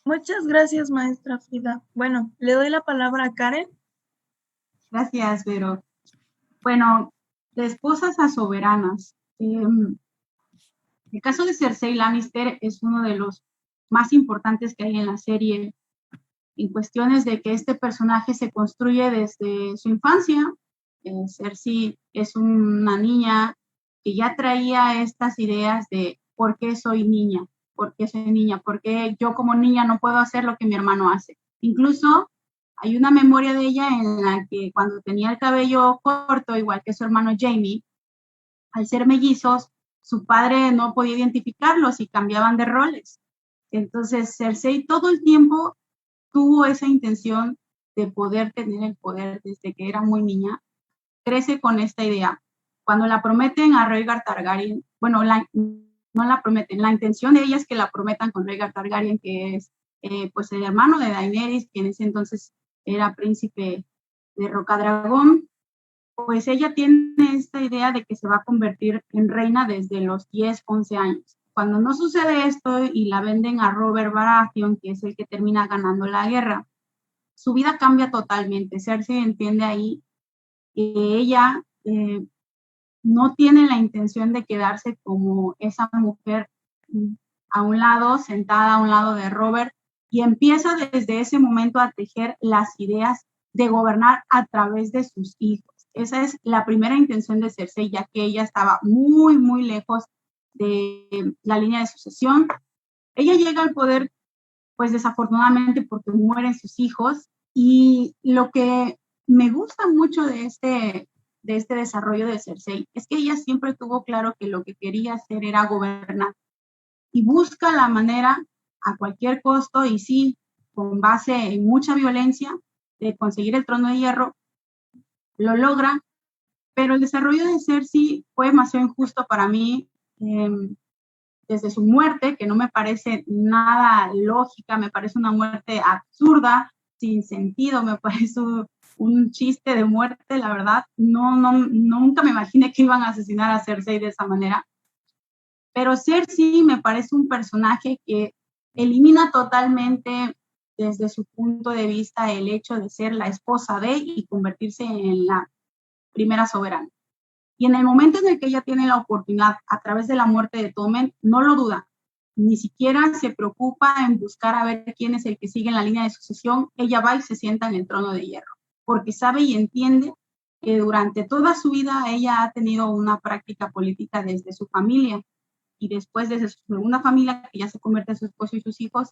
Muchas gracias, maestra Frida. Bueno, le doy la palabra a Karen. Gracias, Vero. Bueno, de esposas a soberanas. El caso de Cersei Lannister es uno de los más importantes que hay en la serie, en cuestiones de que este personaje se construye desde su infancia. Cersei es una niña que ya traía estas ideas de por qué soy niña, por qué yo como niña no puedo hacer lo que mi hermano hace. Incluso hay una memoria de ella en la que cuando tenía el cabello corto, igual que su hermano Jaime, al ser mellizos, su padre no podía identificarlos y cambiaban de roles. Entonces, Cersei todo el tiempo tuvo esa intención de poder tener el poder desde que era muy niña. Crece con esta idea. Cuando la prometen a Rhaegar Targaryen, bueno, no la prometen, la intención de ella es que la prometan con Rhaegar Targaryen, que es pues el hermano de Daenerys, que en ese entonces era príncipe de Rocadragón. Pues ella tiene esta idea de que se va a convertir en reina desde los 10, 11 años. Cuando no sucede esto y la venden a Robert Baratheon, que es el que termina ganando la guerra, su vida cambia totalmente. Cersei entiende ahí que ella no tiene la intención de quedarse como esa mujer a un lado, sentada a un lado de Robert, y empieza desde ese momento a tejer las ideas de gobernar a través de sus hijos. Esa es la primera intención de Cersei, ya que ella estaba muy, muy lejos de la línea de sucesión. Ella llega al poder, pues desafortunadamente, porque mueren sus hijos, y lo que me gusta mucho de este desarrollo de Cersei es que ella siempre tuvo claro que lo que quería hacer era gobernar, y busca la manera a cualquier costo, y sí, con base en mucha violencia, de conseguir el trono de hierro. Lo logra, pero el desarrollo de Cersei fue demasiado injusto para mí, desde su muerte, que no me parece nada lógica, me parece una muerte absurda, sin sentido, me parece un chiste de muerte, la verdad. Nunca me imaginé que iban a asesinar a Cersei de esa manera. Pero Cersei me parece un personaje que elimina totalmente desde su punto de vista el hecho de ser la esposa de y convertirse en la primera soberana. Y en el momento en el que ella tiene la oportunidad, a través de la muerte de Tommen, no lo duda, ni siquiera se preocupa en buscar a ver quién es el que sigue en la línea de sucesión. Ella va y se sienta en el trono de hierro, porque sabe y entiende que durante toda su vida ella ha tenido una práctica política desde su familia, y después desde su segunda familia, que ya se convierte en su esposo y sus hijos.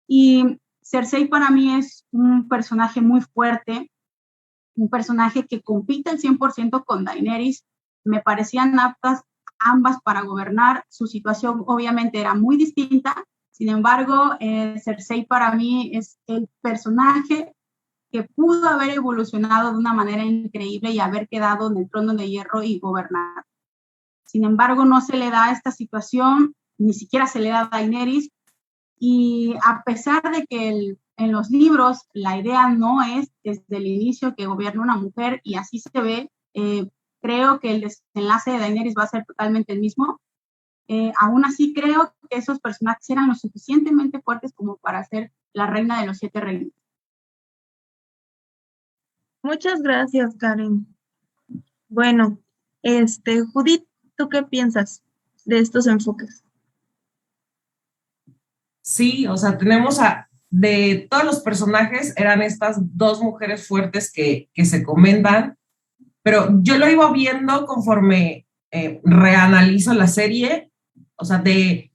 Y Cersei para mí es un personaje muy fuerte, un personaje que compite al 100% con Daenerys. Me parecían aptas ambas para gobernar. Su situación obviamente era muy distinta. Sin embargo, Cersei para mí es el personaje que pudo haber evolucionado de una manera increíble y haber quedado en el trono de hierro y gobernar. Sin embargo, no se le da esta situación, ni siquiera se le da a Daenerys. Y a pesar de que en los libros la idea no es desde el inicio que gobierne una mujer, y así se ve, creo que el desenlace de Daenerys va a ser totalmente el mismo. Aún así creo que esos personajes eran lo suficientemente fuertes como para ser la reina de los 7 reinos. Muchas gracias, Karen. Bueno, Judith, ¿tú qué piensas de estos enfoques? Sí, o sea, de todos los personajes, eran estas dos mujeres fuertes que se comentan, pero yo lo iba viendo conforme reanalizo la serie. O sea, de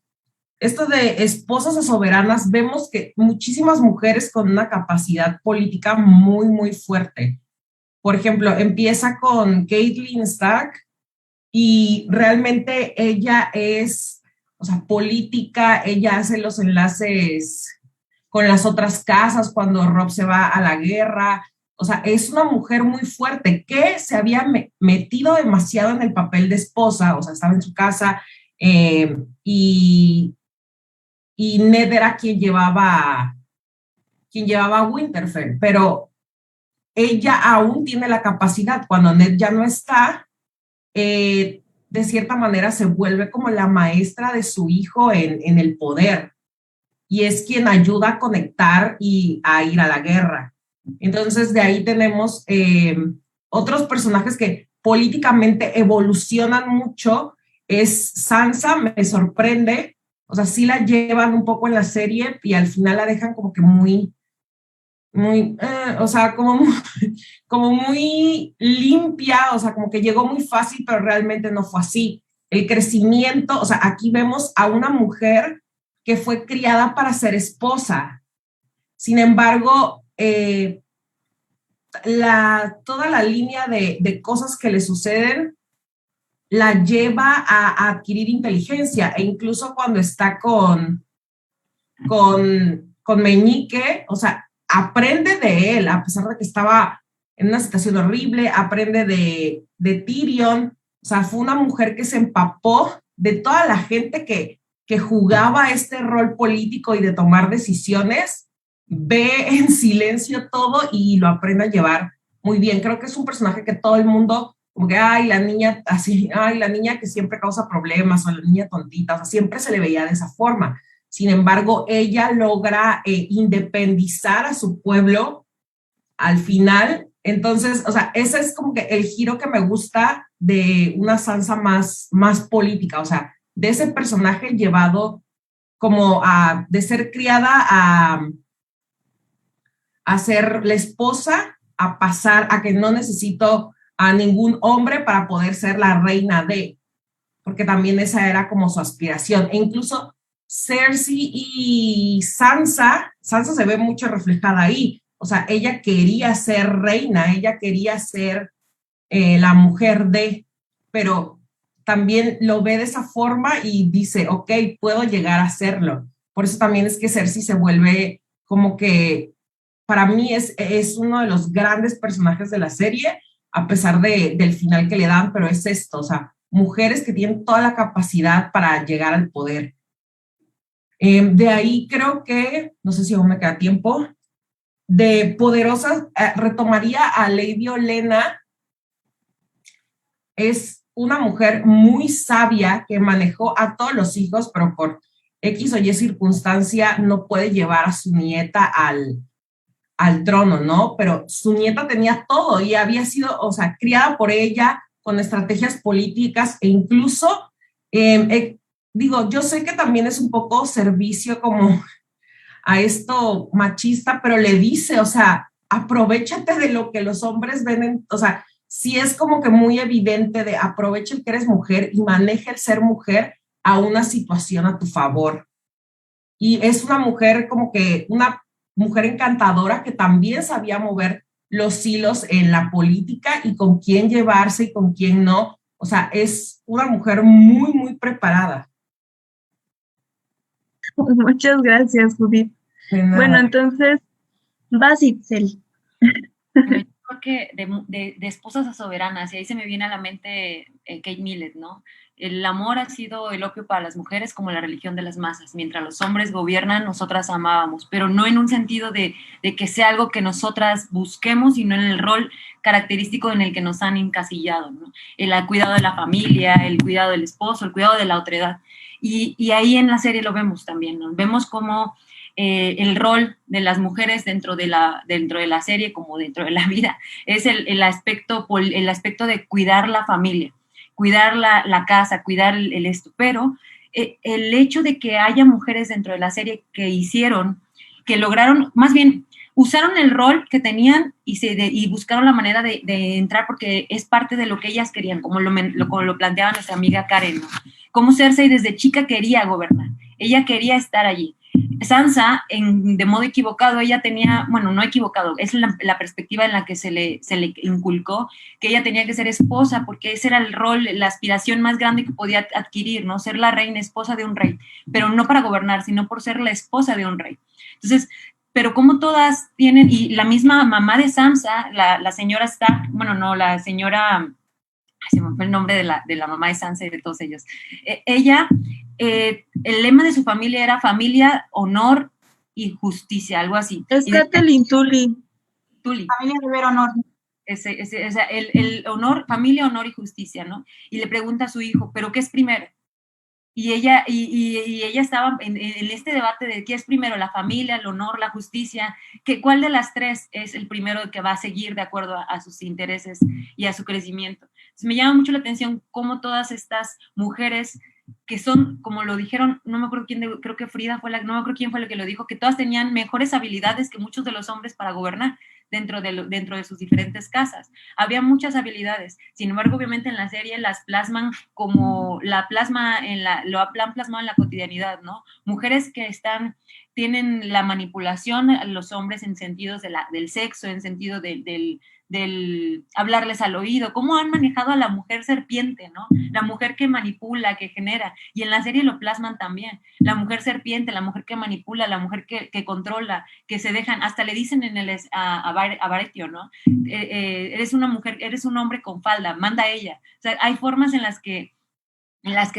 esto de esposas a soberanas, vemos que muchísimas mujeres con una capacidad política muy, muy fuerte. Por ejemplo, empieza con Catelyn Stark, y realmente ella es, o sea, política. Ella hace los enlaces con las otras casas cuando Robb se va a la guerra. O sea, es una mujer muy fuerte que se había metido demasiado en el papel de esposa, o sea, estaba en su casa y Ned era quien llevaba a Winterfell, pero ella aún tiene la capacidad, cuando Ned ya no está, de cierta manera se vuelve como la maestra de su hijo en el poder, y es quien ayuda a conectar y a ir a la guerra. Entonces de ahí tenemos otros personajes que políticamente evolucionan mucho. Es Sansa, me sorprende, o sea, sí la llevan un poco en la serie y al final la dejan como que muy, o sea, como muy limpia, o sea, como que llegó muy fácil, pero realmente no fue así. El crecimiento, o sea, aquí vemos a una mujer que fue criada para ser esposa. Sin embargo, toda la línea de cosas que le suceden la lleva a adquirir inteligencia, e incluso cuando está con Meñique, o sea, aprende de él, a pesar de que estaba en una situación horrible, aprende de Tyrion. O sea, fue una mujer que se empapó de toda la gente que jugaba este rol político y de tomar decisiones, ve en silencio todo y lo aprende a llevar muy bien. Creo que es un personaje que todo el mundo, como que, ay, la niña así, ay, la niña que siempre causa problemas, o la niña tontita, o sea, siempre se le veía de esa forma. Sin embargo, ella logra independizar a su pueblo al final. Entonces, o sea, ese es como que el giro que me gusta de una Sansa más política, o sea, de ese personaje llevado como de ser criada a ser la esposa, a pasar a que no necesito a ningún hombre para poder ser la reina porque también esa era como su aspiración. E incluso Cersei y Sansa se ve mucho reflejada ahí. O sea, ella quería ser reina, ella quería ser la mujer pero también lo ve de esa forma y dice, ok, puedo llegar a serlo. Por eso también es que Cersei se vuelve como que, para mí es uno de los grandes personajes de la serie, a pesar del final que le dan, pero es esto, o sea, mujeres que tienen toda la capacidad para llegar al poder. De ahí creo que, no sé si aún me queda tiempo, de poderosas, retomaría a Lady Olenna. Es una mujer muy sabia que manejó a todos los hijos, pero por X o Y circunstancia no puede llevar a su nieta al trono, ¿no? Pero su nieta tenía todo y había sido, o sea, criada por ella con estrategias políticas e incluso, digo, yo sé que también es un poco servicio como a esto machista, pero le dice, o sea, aprovéchate de lo que los hombres ven, o sea, sí es como que muy evidente de aprovecha el que eres mujer y maneja el ser mujer a una situación a tu favor. Y es una mujer como que una mujer encantadora que también sabía mover los hilos en la política y con quién llevarse y con quién no. O sea, es una mujer muy, muy preparada. Muchas gracias, Judith. Bueno, entonces, vas, Itzel. Bueno, yo creo que de esposas a soberanas, y ahí se me viene a la mente Kate Millett, ¿no? El amor ha sido el opio para las mujeres como la religión de las masas. Mientras los hombres gobiernan, nosotras amábamos, pero no en un sentido de que sea algo que nosotras busquemos, sino en el rol característico en el que nos han encasillado, ¿no? El cuidado de la familia, el cuidado del esposo, el cuidado de la otredad. Y ahí en la serie lo vemos también, ¿no? Vemos cómo el rol de las mujeres dentro de la serie como dentro de la vida es el aspecto de cuidar la familia, cuidar la casa, cuidar esto, pero el hecho de que haya mujeres dentro de la serie que lograron, más bien, usaron el rol que tenían y buscaron la manera de entrar porque es parte de lo que ellas querían, como lo planteaba nuestra amiga Karen, ¿no? Como Cersei desde chica quería gobernar, ella quería estar allí. Sansa, de modo equivocado, ella tenía, bueno, no equivocado, es la perspectiva en la que se le inculcó, que ella tenía que ser esposa, porque ese era el rol, la aspiración más grande que podía adquirir, ¿no? Ser la reina, esposa de un rey, pero no para gobernar, sino por ser la esposa de un rey. Entonces, pero como todas tienen, y la misma mamá de Sansa, la señora Stark, bueno, no, la señora, se me fue el nombre de la mamá de Sansa y de todos ellos, ella, el lema de su familia era familia, honor y justicia, algo así. Es Catelyn Tully. Familia Rivera Honor. El honor, familia, honor y justicia, ¿no? Y le pregunta a su hijo, ¿pero qué es primero? Y ella estaba en este debate de qué es primero, la familia, el honor, la justicia, cuál de las tres es el primero que va a seguir de acuerdo a sus intereses y a su crecimiento. Entonces, me llama mucho la atención cómo todas estas mujeres que son, como lo dijeron, no me acuerdo quién, creo que Frida fue no me acuerdo quién fue lo que lo dijo, que todas tenían mejores habilidades que muchos de los hombres para gobernar dentro de sus diferentes casas. Había muchas habilidades, sin embargo, obviamente en la serie las plasman como lo han plasmado en la cotidianidad, ¿no? Mujeres que tienen la manipulación a los hombres en sentidos del sexo, en sentido del hablarles al oído, cómo han manejado a la mujer serpiente, ¿no? La mujer que manipula, que genera, y en la serie lo plasman también, la mujer serpiente, la mujer que manipula, la mujer que controla, que se dejan, hasta le dicen a Baratheon, ¿no? Eres una mujer, eres un hombre con falda, manda a ella. O sea, hay formas en las que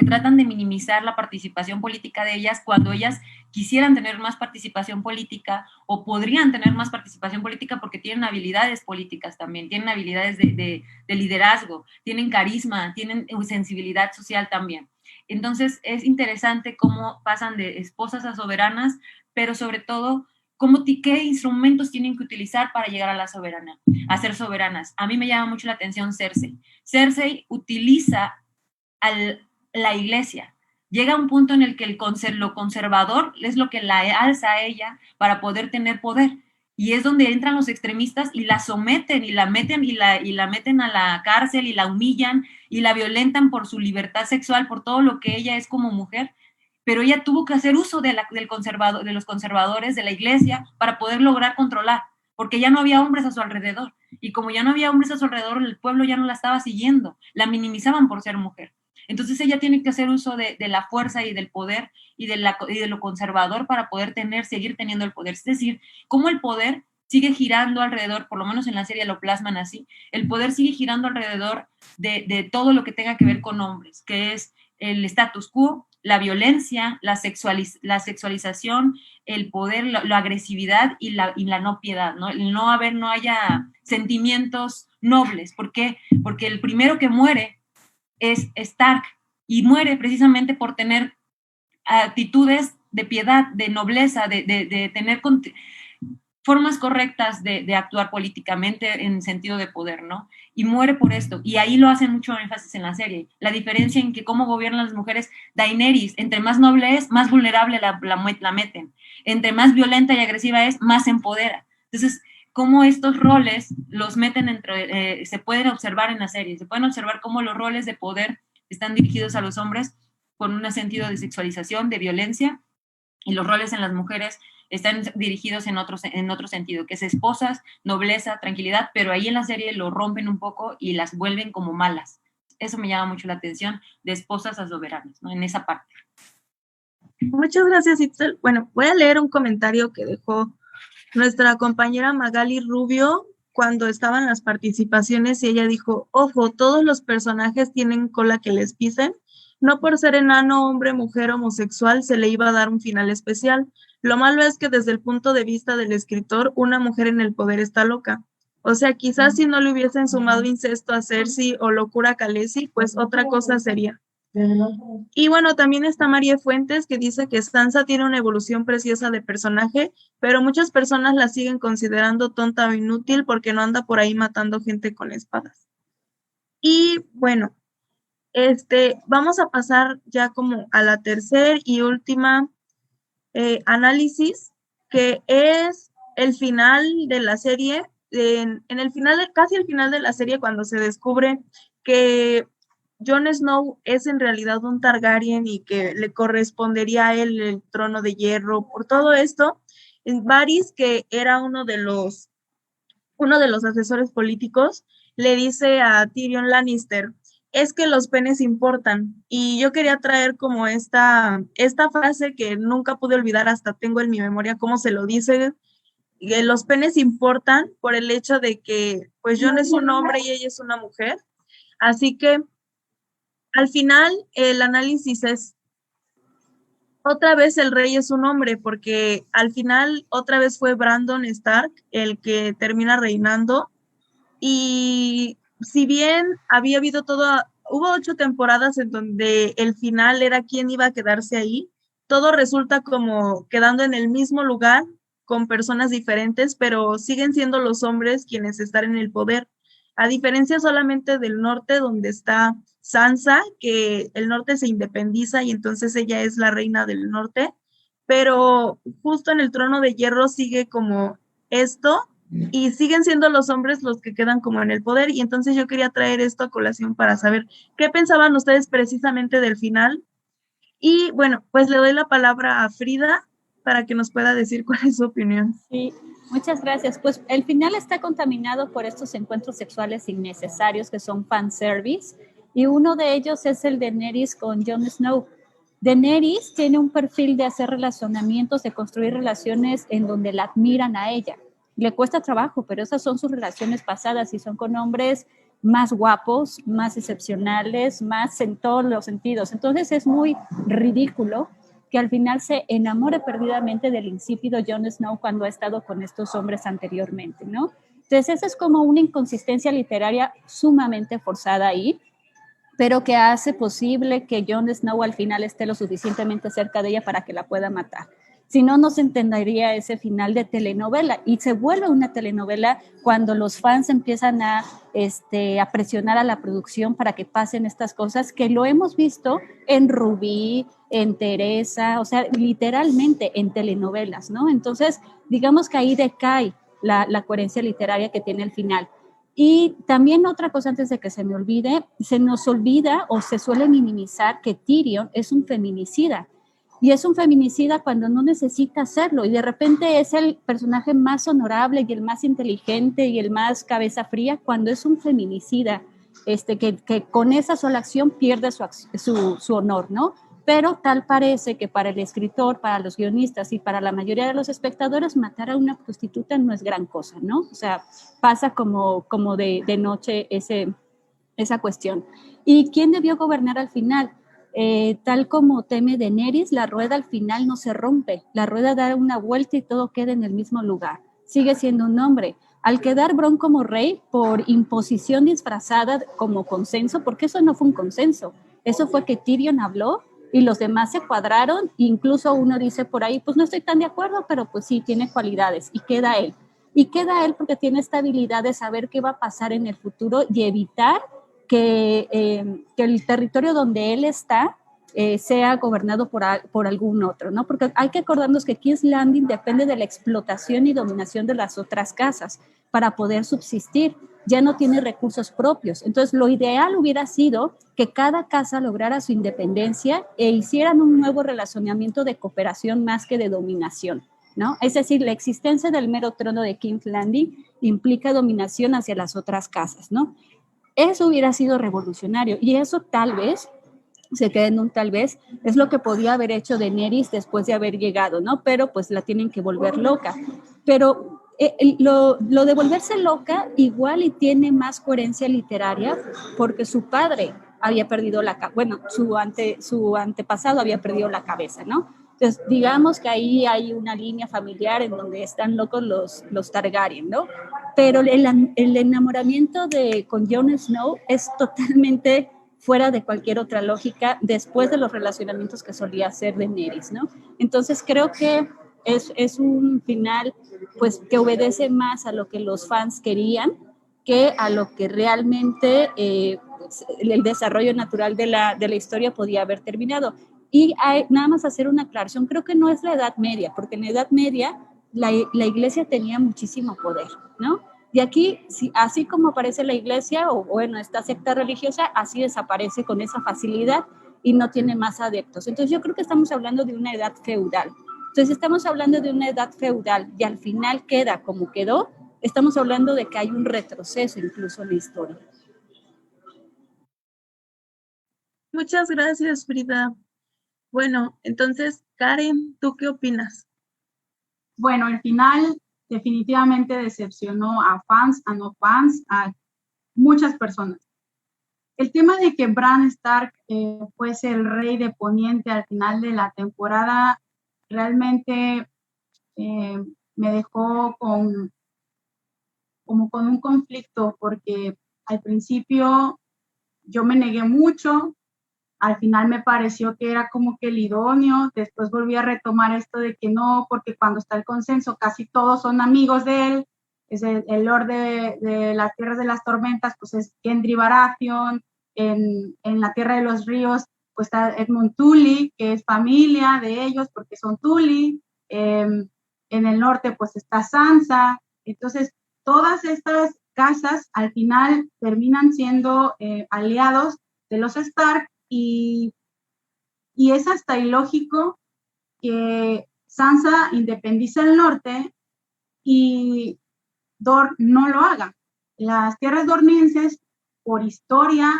tratan de minimizar la participación política de ellas cuando ellas quisieran tener más participación política o podrían tener más participación política porque tienen habilidades políticas también, tienen habilidades de liderazgo, tienen carisma, tienen sensibilidad social también. Entonces es interesante cómo pasan de esposas a soberanas, pero sobre todo qué instrumentos tienen que utilizar para llegar a a ser soberanas. A mí me llama mucho la atención Cersei. Cersei utiliza la iglesia. Llega un punto en el que lo conservador es lo que la alza a ella para poder tener poder. Y es donde entran los extremistas y la someten y la meten y la meten a la cárcel y la humillan y la violentan por su libertad sexual, por todo lo que ella es como mujer. Pero ella tuvo que hacer uso de los conservadores, de la iglesia, para poder lograr controlar, porque ya no había hombres a su alrededor. Y como ya no había hombres a su alrededor, el pueblo ya no la estaba siguiendo, la minimizaban por ser mujer. Entonces ella tiene que hacer uso de la fuerza y del poder y de lo conservador para poder seguir teniendo el poder. Es decir, cómo el poder sigue girando alrededor, por lo menos en la serie lo plasman así, el poder sigue girando alrededor de todo lo que tenga que ver con hombres, que es el status quo, la violencia, la sexualización, el poder, la agresividad y la no piedad, ¿no? El no haya sentimientos nobles. ¿Por qué? Porque el primero que muere es Stark y muere precisamente por tener actitudes de piedad, de nobleza, de tener formas correctas de actuar políticamente en sentido de poder, ¿no? Y muere por esto. Y ahí lo hacen mucho énfasis en la serie. La diferencia en que cómo gobiernan las mujeres. Daenerys, entre más noble es, más vulnerable la meten. Entre más violenta y agresiva es, más empodera. Entonces, cómo estos roles los meten se pueden observar en la serie. Se pueden observar cómo los roles de poder están dirigidos a los hombres con un sentido de sexualización, de violencia, y los roles en las mujeres están dirigidos en otro sentido, que es esposas, nobleza, tranquilidad, pero ahí en la serie lo rompen un poco y las vuelven como malas. Eso me llama mucho la atención, de esposas a soberanas, ¿no? En esa parte. Muchas gracias, Itzel. Bueno, voy a leer un comentario que dejó nuestra compañera Magali Rubio cuando estaban las participaciones y ella dijo, ojo, todos los personajes tienen cola que les pisen. No por ser enano, hombre, mujer, homosexual, se le iba a dar un final especial. Lo malo es que desde el punto de vista del escritor, una mujer en el poder está loca. O sea, quizás si no le hubiesen sumado incesto a Cersei o locura a Khaleesi, pues otra cosa sería. Y bueno, también está María Fuentes, que dice que Sansa tiene una evolución preciosa de personaje, pero muchas personas la siguen considerando tonta o inútil porque no anda por ahí matando gente con espadas. Y bueno, vamos a pasar ya como a la tercera y última análisis, que es el final de la serie. En el final, casi al final de la serie, cuando se descubre que Jon Snow es en realidad un Targaryen y que le correspondería a él el trono de hierro. Por todo esto, Varys, que era uno de los asesores políticos, le dice a Tyrion Lannister, es que los penes importan. Y yo quería traer como esta frase que nunca pude olvidar, hasta tengo en mi memoria cómo se lo dice, que los penes importan por el hecho de que pues Jon es un hombre y ella es una mujer. Así que al final el análisis es, otra vez el rey es un hombre, porque al final otra vez fue Brandon Stark el que termina reinando. Y si bien había habido hubo 8 temporadas en donde el final era quién iba a quedarse ahí, todo resulta como quedando en el mismo lugar con personas diferentes, pero siguen siendo los hombres quienes están en el poder. A diferencia solamente del norte, donde está Sansa, que el norte se independiza y entonces ella es la reina del norte, pero justo en el trono de hierro sigue como esto y siguen siendo los hombres los que quedan como en el poder. Y entonces yo quería traer esto a colación para saber qué pensaban ustedes precisamente del final. Y bueno, pues le doy la palabra a Frida para que nos pueda decir cuál es su opinión. Sí, muchas gracias. Pues el final está contaminado por estos encuentros sexuales innecesarios que son fanservice, y uno de ellos es el de Daenerys con Jon Snow. Daenerys tiene un perfil de hacer relacionamientos, de construir relaciones en donde la admiran a ella. Le cuesta trabajo, pero esas son sus relaciones pasadas y son con hombres más guapos, más excepcionales, más en todos los sentidos. Entonces es muy ridículo que al final se enamore perdidamente del insípido Jon Snow cuando ha estado con estos hombres anteriormente, ¿no? Entonces esa es como una inconsistencia literaria sumamente forzada ahí, pero que hace posible que Jon Snow al final esté lo suficientemente cerca de ella para que la pueda matar. Si no, no se entendería ese final de telenovela, y se vuelve una telenovela cuando los fans empiezan a presionar a la producción para que pasen estas cosas, que lo hemos visto en Rubí, en Teresa, o sea, literalmente en telenovelas, ¿no? Entonces, digamos que ahí decae la coherencia literaria que tiene el final. Y también otra cosa antes de que se me olvide, se nos olvida o se suele minimizar que Tyrion es un feminicida. Y es un feminicida cuando no necesita hacerlo, y de repente es el personaje más honorable y el más inteligente y el más cabeza fría cuando es un feminicida, que con esa sola acción pierde su honor, ¿no? Pero tal parece que para el escritor, para los guionistas y para la mayoría de los espectadores, matar a una prostituta no es gran cosa, ¿no? O sea, pasa como de noche esa cuestión. ¿Y quién debió gobernar al final? Tal como teme Daenerys, la rueda al final no se rompe, la rueda da una vuelta y todo queda en el mismo lugar. Sigue siendo un hombre. Al quedar Bron como rey por imposición disfrazada como consenso, porque eso no fue un consenso, eso fue que Tyrion habló y los demás se cuadraron, incluso uno dice por ahí, pues no estoy tan de acuerdo, pero pues sí, tiene cualidades, y queda él. Y queda él porque tiene esta habilidad de saber qué va a pasar en el futuro y evitar que el territorio donde él está sea gobernado por algún otro, ¿no? Porque hay que acordarnos que King's Landing depende de la explotación y dominación de las otras casas para poder subsistir. Ya no tiene recursos propios. Entonces, lo ideal hubiera sido que cada casa lograra su independencia e hicieran un nuevo relacionamiento de cooperación más que de dominación, ¿no? Es decir, la existencia del mero trono de King's Landing implica dominación hacia las otras casas, ¿no? Eso hubiera sido revolucionario, y eso tal vez, se queda en un tal vez, es lo que podía haber hecho Daenerys después de haber llegado, ¿no? Pero pues la tienen que volver loca. Pero lo de volverse loca igual y tiene más coherencia literaria porque su padre había perdido su antepasado había perdido la cabeza, ¿no? Entonces, digamos que ahí hay una línea familiar en donde están locos los Targaryen, ¿no? Pero el enamoramiento con Jon Snow es totalmente fuera de cualquier otra lógica después de los relacionamientos que solía hacer Daenerys, ¿no? Entonces creo que es un final pues que obedece más a lo que los fans querían que a lo que realmente el desarrollo natural de la historia podía haber terminado. Y nada más hacer una aclaración, creo que no es la Edad Media, porque en la Edad Media la iglesia tenía muchísimo poder, ¿no? Y aquí, así como aparece la iglesia, o bueno, esta secta religiosa, así desaparece con esa facilidad y no tiene más adeptos. Entonces yo creo que estamos hablando de una edad feudal. Entonces estamos hablando de una edad feudal y al final queda como quedó, estamos hablando de que hay un retroceso incluso en la historia. Muchas gracias, Frida. Bueno, entonces, Karen, ¿tú qué opinas? Bueno, el final definitivamente decepcionó a fans, a no fans, a muchas personas. El tema de que Bran Stark fuese el rey de Poniente al final de la temporada realmente me dejó como con un conflicto, porque al principio yo me negué mucho, al final me pareció que era como que el idóneo, después volví a retomar esto de que no, porque cuando está el consenso casi todos son amigos de él, es el Lord de las Tierras de las Tormentas, pues es Gendry Baratheon, en la Tierra de los Ríos pues está Edmund Tully, que es familia de ellos porque son Tully, en el norte pues está Sansa, entonces todas estas casas al final terminan siendo aliados de los Stark y es hasta ilógico que Sansa independice el norte y Dorne no lo haga. Las tierras dornienses, por historia,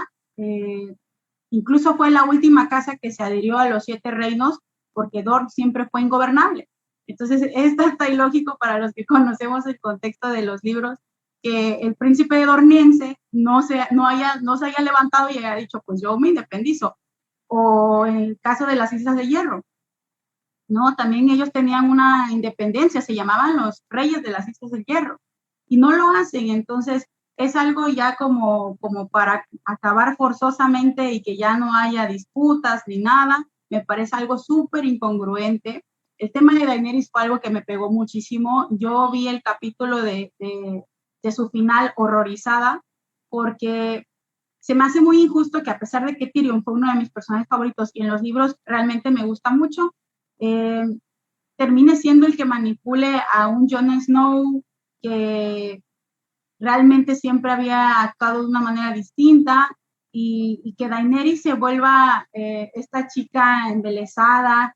incluso fue la última casa que se adhirió a los 7 reinos porque Dorne siempre fue ingobernable. Entonces, es hasta ilógico para los que conocemos el contexto de los libros que el príncipe dorniense no se haya levantado y haya dicho, pues yo me independizo. O en el caso de las Islas de Hierro, ¿no? También ellos tenían una independencia, se llamaban los reyes de las Islas de Hierro, y no lo hacen, entonces es algo ya como para acabar forzosamente y que ya no haya disputas ni nada, me parece algo súper incongruente. El tema de Daenerys fue algo que me pegó muchísimo, yo vi el capítulo de su final horrorizada, porque se me hace muy injusto que a pesar de que Tyrion fue uno de mis personajes favoritos y en los libros realmente me gusta mucho, termine siendo el que manipule a un Jon Snow que realmente siempre había actuado de una manera distinta y que Daenerys se vuelva esta chica embelesada,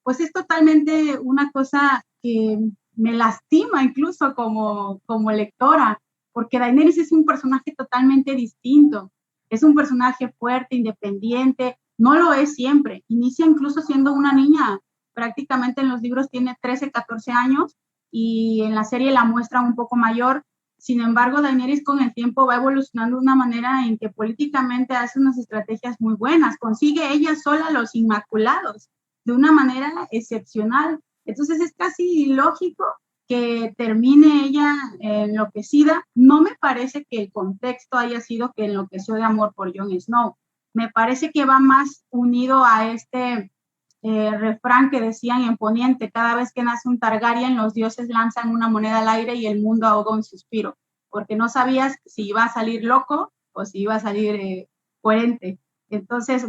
pues es totalmente una cosa que me lastima incluso como lectora, porque Daenerys es un personaje totalmente distinto, es un personaje fuerte, independiente, no lo es siempre, inicia incluso siendo una niña, prácticamente en los libros tiene 13, 14 años y en la serie la muestra un poco mayor. Sin embargo, Daenerys con el tiempo va evolucionando de una manera en que políticamente hace unas estrategias muy buenas, consigue ella sola los Inmaculados de una manera excepcional. Entonces es casi ilógico que termine ella enloquecida. No me parece que el contexto haya sido que enloqueció de amor por Jon Snow. Me parece que va más unido a este refrán que decían en Poniente, cada vez que nace un Targaryen, los dioses lanzan una moneda al aire y el mundo ahoga un suspiro, porque no sabías si iba a salir loco o si iba a salir coherente. Entonces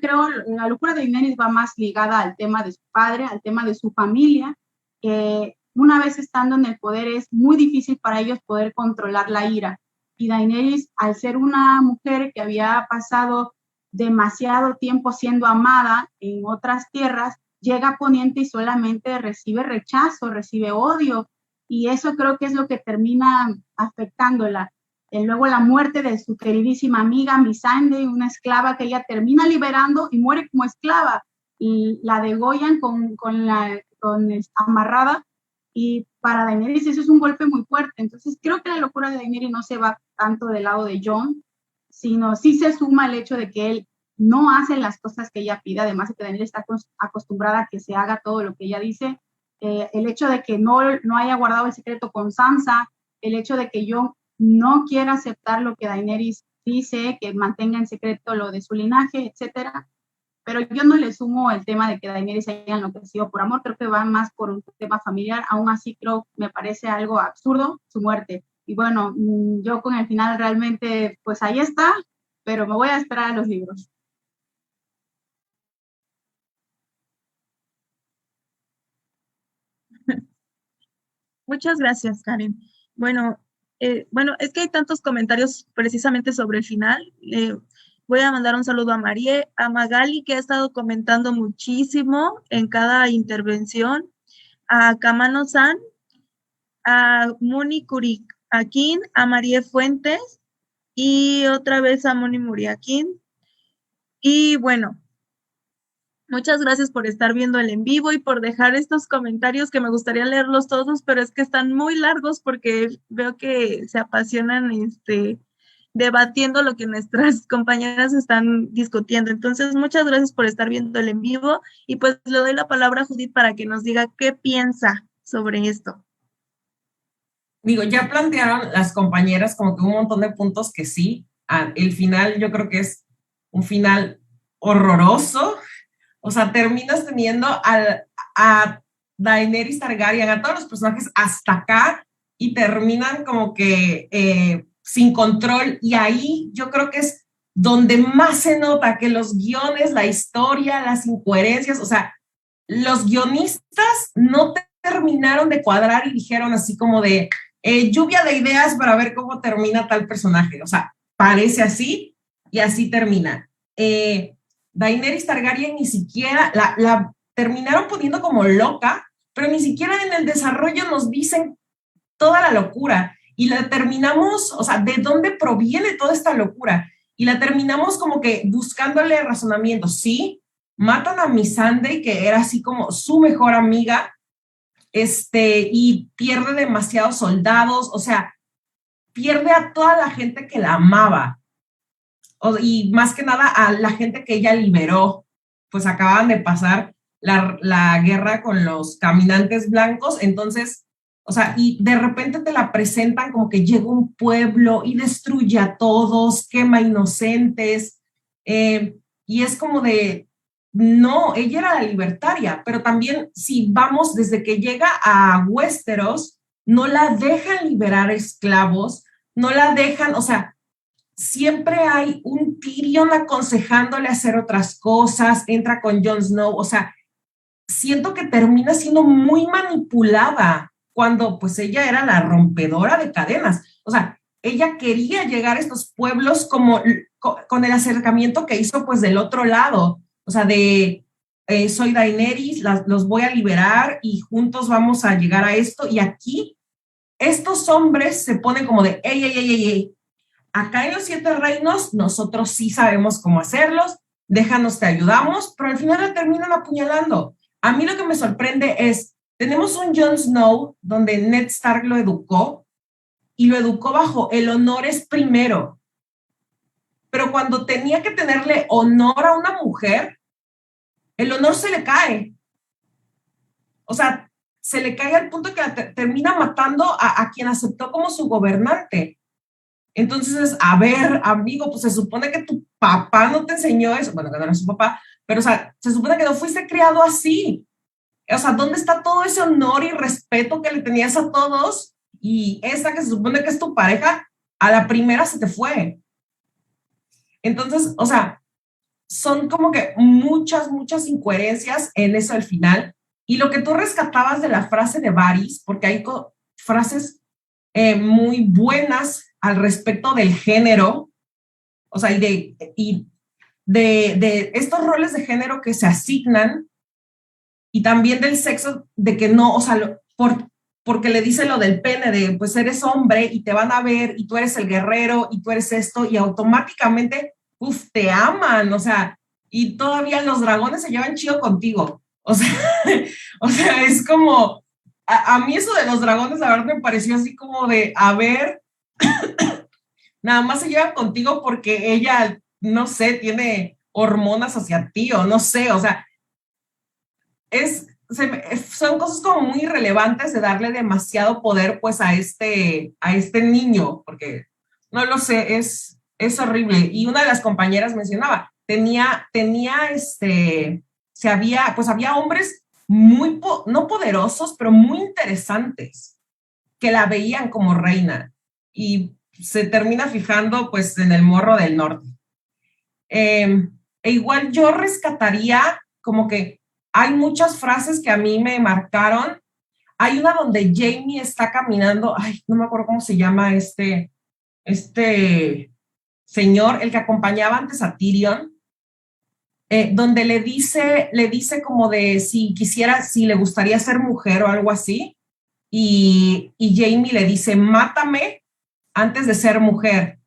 creo, la locura de Daenerys va más ligada al tema de su padre, al tema de su familia, que una vez estando en el poder es muy difícil para ellos poder controlar la ira. Y Daenerys, al ser una mujer que había pasado demasiado tiempo siendo amada en otras tierras, llega a Poniente y solamente recibe rechazo, recibe odio, y eso creo que es lo que termina afectándola. Luego la muerte de su queridísima amiga Missandei, una esclava que ella termina liberando y muere como esclava, y la degollan amarrada, y para Daenerys eso es un golpe muy fuerte. Entonces creo que la locura de Daenerys no se va tanto del lado de Jon, sino sí se suma el hecho de que él no hace las cosas que ella pide, además de que Daenerys está acostumbrada a que se haga todo lo que ella dice, el hecho de que no haya guardado el secreto con Sansa, el hecho de que yo no quiera aceptar lo que Daenerys dice, que mantenga en secreto lo de su linaje, etcétera, pero yo no le sumo el tema de que Daenerys haya enloquecido por amor, creo que va más por un tema familiar, aún así me parece algo absurdo su muerte. Y bueno, yo con el final realmente, pues ahí está, pero me voy a esperar a los libros. Muchas gracias, Karen. Bueno, bueno, es que hay tantos comentarios precisamente sobre el final. Voy a mandar un saludo a Marie, a Magali, que ha estado comentando muchísimo en cada intervención, a Kamano-san, a Moni Kuriakin, a Marie Fuentes y otra vez a Moni Muriakin. Y bueno, muchas gracias por estar viendo el en vivo y por dejar estos comentarios que me gustaría leerlos todos, pero es que están muy largos porque veo que se apasionan debatiendo lo que nuestras compañeras están discutiendo. Entonces, muchas gracias por estar viendo el en vivo y pues le doy la palabra a Judith para que nos diga qué piensa sobre esto. Digo, ya plantearon las compañeras como que un montón de puntos que sí. El final yo creo que es un final horroroso. O sea, terminas teniendo a Daenerys Targaryen, a todos los personajes hasta acá y terminan como que sin control. Y ahí yo creo que es donde más se nota que los guiones, la historia, las incoherencias, o sea, los guionistas no terminaron de cuadrar y dijeron así como de lluvia de ideas para ver cómo termina tal personaje. O sea, parece así y así termina. Daenerys Targaryen ni siquiera la terminaron poniendo como loca, pero ni siquiera en el desarrollo nos dicen toda la locura y la terminamos, o sea, ¿de dónde proviene toda esta locura? Y la terminamos como que buscándole razonamiento. Sí, matan a Missandei, que era así como su mejor amiga, y pierde demasiados soldados, o sea, pierde a toda la gente que la amaba. Y más que nada a la gente que ella liberó, pues acababan de pasar la guerra con los caminantes blancos, entonces, o sea, y de repente te la presentan como que llega un pueblo y destruye a todos, quema inocentes, y es como de, no, ella era la libertaria, pero también si vamos desde que llega a Westeros, no la dejan liberar esclavos, no la dejan, o sea, siempre hay un Tyrion aconsejándole hacer otras cosas, entra con Jon Snow, o sea, siento que termina siendo muy manipulada cuando pues ella era la rompedora de cadenas, o sea, ella quería llegar a estos pueblos como con el acercamiento que hizo pues del otro lado, o sea, soy Daenerys, los voy a liberar y juntos vamos a llegar a esto, y aquí estos hombres se ponen como de, ey, acá en los 7 reinos nosotros sí sabemos cómo hacerlos, déjanos, te ayudamos, pero al final la terminan apuñalando. A mí lo que me sorprende es, tenemos un Jon Snow donde Ned Stark lo educó y lo educó bajo el honor es primero, pero cuando tenía que tenerle honor a una mujer, el honor se le cae. O sea, se le cae al punto que termina matando a quien aceptó como su gobernante. Entonces, a ver, amigo, pues se supone que tu papá no te enseñó eso. Bueno, que no era su papá, pero, o sea, se supone que no fuiste criado así. O sea, ¿dónde está todo ese honor y respeto que le tenías a todos? Y esa que se supone que es tu pareja, a la primera se te fue. Entonces, o sea, son como que muchas incoherencias en eso al final. Y lo que tú rescatabas de la frase de Varys, porque hay frases muy buenas al respecto del género, o sea, y de estos roles de género que se asignan, y también del sexo, de que no, o sea, porque le dice lo del pene, de pues eres hombre y te van a ver y tú eres el guerrero y tú eres esto, y automáticamente, te aman, o sea, y todavía los dragones se llevan chido contigo, o sea, o sea, es como, a mí eso de los dragones, la verdad me pareció así como de, a ver, nada más se llevan contigo porque ella, no sé, tiene hormonas hacia ti o no sé, o sea, son cosas como muy irrelevantes de darle demasiado poder pues a este niño, porque no lo sé, es horrible. Y una de las compañeras mencionaba, había hombres muy, no poderosos, pero muy interesantes, que la veían como reina y se termina fijando pues en el morro del norte. E igual yo rescataría como que hay muchas frases que a mí me marcaron. Hay una donde Jaime está caminando, ay, no me acuerdo cómo se llama este señor, el que acompañaba antes a Tyrion, donde le dice como de si quisiera, si le gustaría ser mujer o algo así, y Jaime le dice, mátame antes de ser mujer,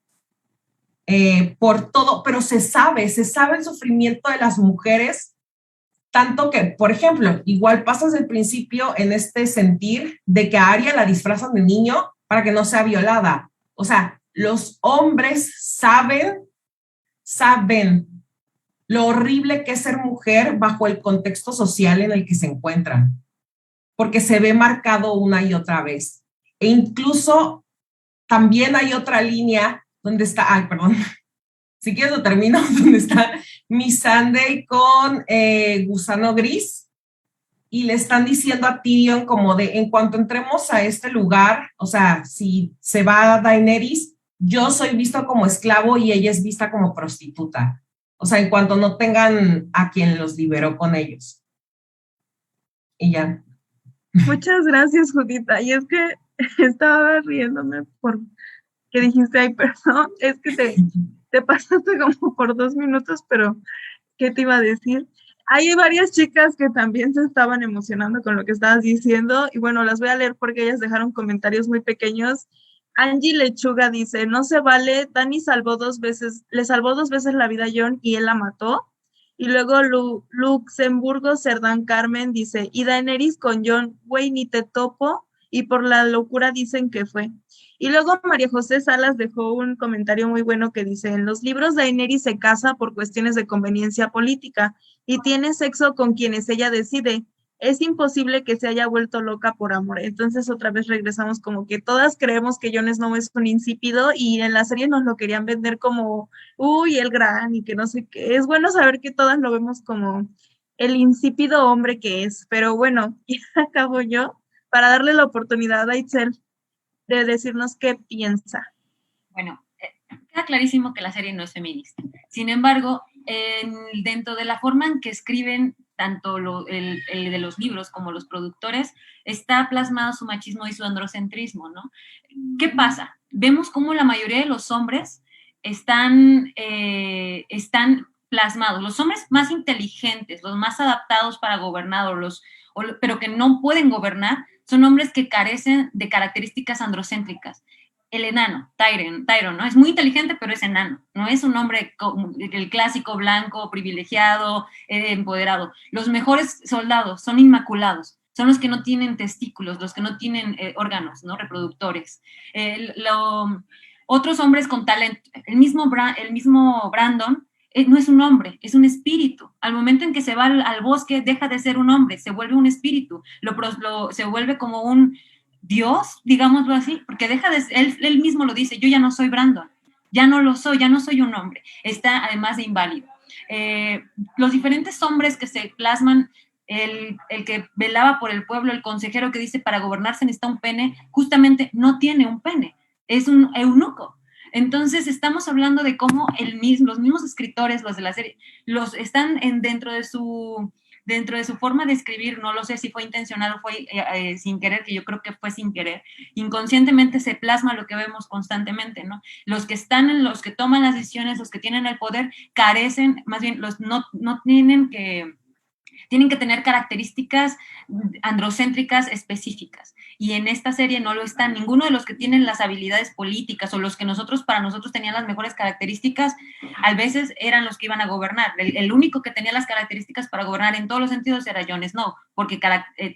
por todo, pero se sabe el sufrimiento de las mujeres, tanto que, por ejemplo, igual pasas el principio en este sentir de que a Arya la disfrazan de niño para que no sea violada. O sea, los hombres saben lo horrible que es ser mujer bajo el contexto social en el que se encuentran, porque se ve marcado una y otra vez. E incluso también hay otra línea donde está, ay, perdón, si quieres lo termino, donde está Missandei con Gusano Gris, y le están diciendo a Tyrion como de, en cuanto entremos a este lugar, o sea, si se va Daenerys, yo soy visto como esclavo y ella es vista como prostituta. O sea, en cuanto no tengan a quien los liberó con ellos. Y ya. Muchas gracias, Judita. Y es que estaba riéndome por que dijiste, ay, perdón, es que te pasaste como por 2 minutos, pero ¿qué te iba a decir? Hay varias chicas que también se estaban emocionando con lo que estabas diciendo, y bueno, las voy a leer porque ellas dejaron comentarios muy pequeños. Angie Lechuga dice, no se vale, Dani le salvó 2 veces la vida a Jon y él la mató. Y luego Luxemburgo Cerdán Carmen dice, y Daenerys con Jon, güey, ni te topo, y por la locura dicen que fue. Y luego María José Salas dejó un comentario muy bueno que dice, en los libros Daenerys se casa por cuestiones de conveniencia política y tiene sexo con quienes ella decide. Es imposible que se haya vuelto loca por amor. Entonces otra vez regresamos como que todas creemos que Jon Snow es un insípido y en la serie nos lo querían vender como, uy, el gran y que no sé qué. Es bueno saber que todas lo vemos como el insípido hombre que es. Pero bueno, ya acabo yo para darle la oportunidad a Itzel de decirnos qué piensa. Bueno, queda clarísimo que la serie no es feminista. Sin embargo, dentro de la forma en que escriben tanto el de los libros como los productores, está plasmado su machismo y su androcentrismo, ¿no? ¿Qué pasa? Vemos cómo la mayoría de los hombres están plasmados, los hombres más inteligentes, los más adaptados para gobernar, pero que no pueden gobernar, son hombres que carecen de características androcéntricas. El enano, Tyrion, ¿no? Es muy inteligente, pero es enano. No es un hombre el clásico blanco, privilegiado, empoderado. Los mejores soldados son inmaculados. Son los que no tienen testículos, los que no tienen órganos, ¿no? Reproductores. Otros hombres con talento. El mismo Brandon no es un hombre, es un espíritu. Al momento en que se va al bosque, deja de ser un hombre, se vuelve un espíritu. Se vuelve como un Dios, digámoslo así, porque él mismo lo dice, yo ya no soy Brandon, ya no lo soy, ya no soy un hombre, está además de inválido. Los diferentes hombres que se plasman, el que velaba por el pueblo, el consejero que dice para gobernarse necesita un pene, justamente no tiene un pene, es un eunuco. Entonces estamos hablando de cómo los mismos escritores, los de la serie, están dentro de su forma de escribir, no lo sé si fue intencional o fue sin querer, que yo creo que fue sin querer, inconscientemente se plasma lo que vemos constantemente, ¿no? Los que toman las decisiones, los que tienen el poder, carecen, más bien, no tienen que tener características androcéntricas específicas. Y en esta serie no lo están. Ninguno de los que tienen las habilidades políticas o los que para nosotros tenían las mejores características, a veces eran los que iban a gobernar. El único que tenía las características para gobernar en todos los sentidos era Jon Snow, porque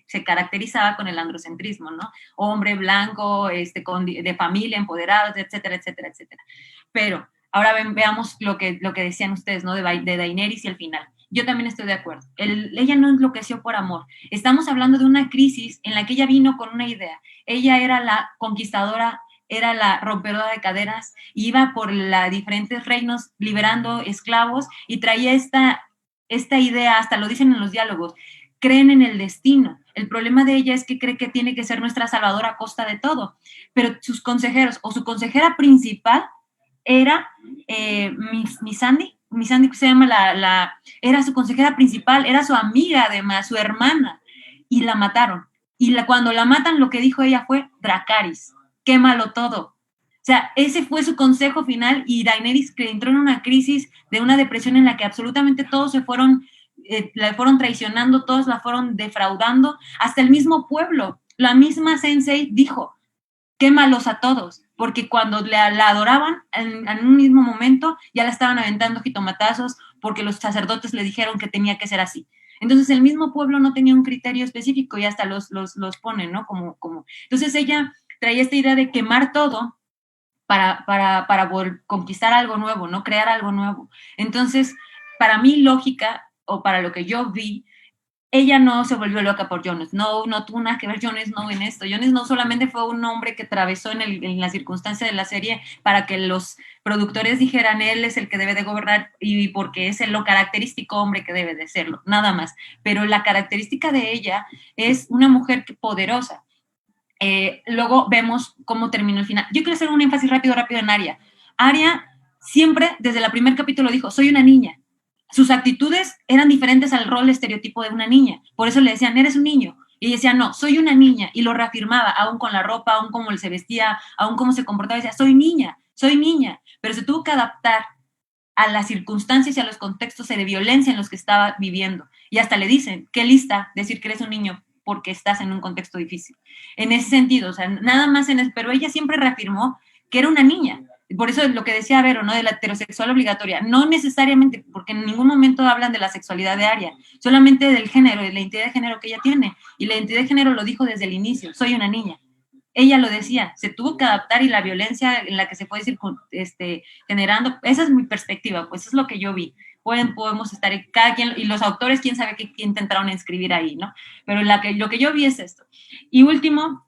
se caracterizaba con el androcentrismo, ¿no? Hombre blanco, de familia, empoderado, etcétera, etcétera, etcétera. Pero ahora veamos lo que decían ustedes, ¿no? De Daenerys y el final. Yo también estoy de acuerdo. Ella no enloqueció por amor. Estamos hablando de una crisis en la que ella vino con una idea. Ella era la conquistadora, era la rompedora de caderas, iba por diferentes reinos liberando esclavos y traía esta idea, hasta lo dicen en los diálogos, creen en el destino. El problema de ella es que cree que tiene que ser nuestra salvadora a costa de todo. Pero sus consejeros o su consejera principal era Missandei se llama era su consejera principal, era su amiga además, su hermana, y la mataron. Y cuando la matan, lo que dijo ella fue, Dracarys, quémalo todo. O sea, ese fue su consejo final y Daenerys que entró en una crisis de una depresión en la que absolutamente todos la fueron traicionando, todos la fueron defraudando, hasta el mismo pueblo. La misma Sensei dijo, quémalos a todos, porque cuando la adoraban, en un mismo momento ya la estaban aventando jitomatazos porque los sacerdotes le dijeron que tenía que ser así. Entonces el mismo pueblo no tenía un criterio específico y hasta los ponen, ¿no? Entonces ella traía esta idea de quemar todo para conquistar algo nuevo, ¿no? Crear algo nuevo. Entonces, para mi lógica, o para lo que yo vi, ella no se volvió loca por Jon Snow, no tuvo nada que ver Jon Snow en esto. Jon Snow solamente fue un hombre que atravesó en la circunstancia de la serie para que los productores dijeran, él es el que debe de gobernar y porque es lo característico hombre que debe de serlo, nada más. Pero la característica de ella es una mujer poderosa. Luego vemos cómo terminó el final. Yo quiero hacer un énfasis rápido en Arya. Arya siempre, desde el primer capítulo, dijo, soy una niña. Sus actitudes eran diferentes al rol estereotipo de una niña. Por eso le decían, eres un niño. Y ella decía, no, soy una niña. Y lo reafirmaba, aún con la ropa, aún cómo se vestía, aún cómo se comportaba. Decía, soy niña. Pero se tuvo que adaptar a las circunstancias y a los contextos de violencia en los que estaba viviendo. Y hasta le dicen, qué lista decir que eres un niño porque estás en un contexto difícil. En ese sentido, o sea, nada más pero ella siempre reafirmó que era una niña. Por eso lo que decía Vero, ¿no? De la heterosexual obligatoria. No necesariamente, porque en ningún momento hablan de la sexualidad de Arya, solamente del género, de la identidad de género que ella tiene. Y la identidad de género lo dijo desde el inicio, soy una niña. Ella lo decía, se tuvo que adaptar y la violencia en la que se puede ir generando, esa es mi perspectiva, pues es lo que yo vi. Podemos estar, cada quien, y los autores, quién sabe qué intentaron escribir ahí, ¿no? Pero lo que yo vi es esto. Y último,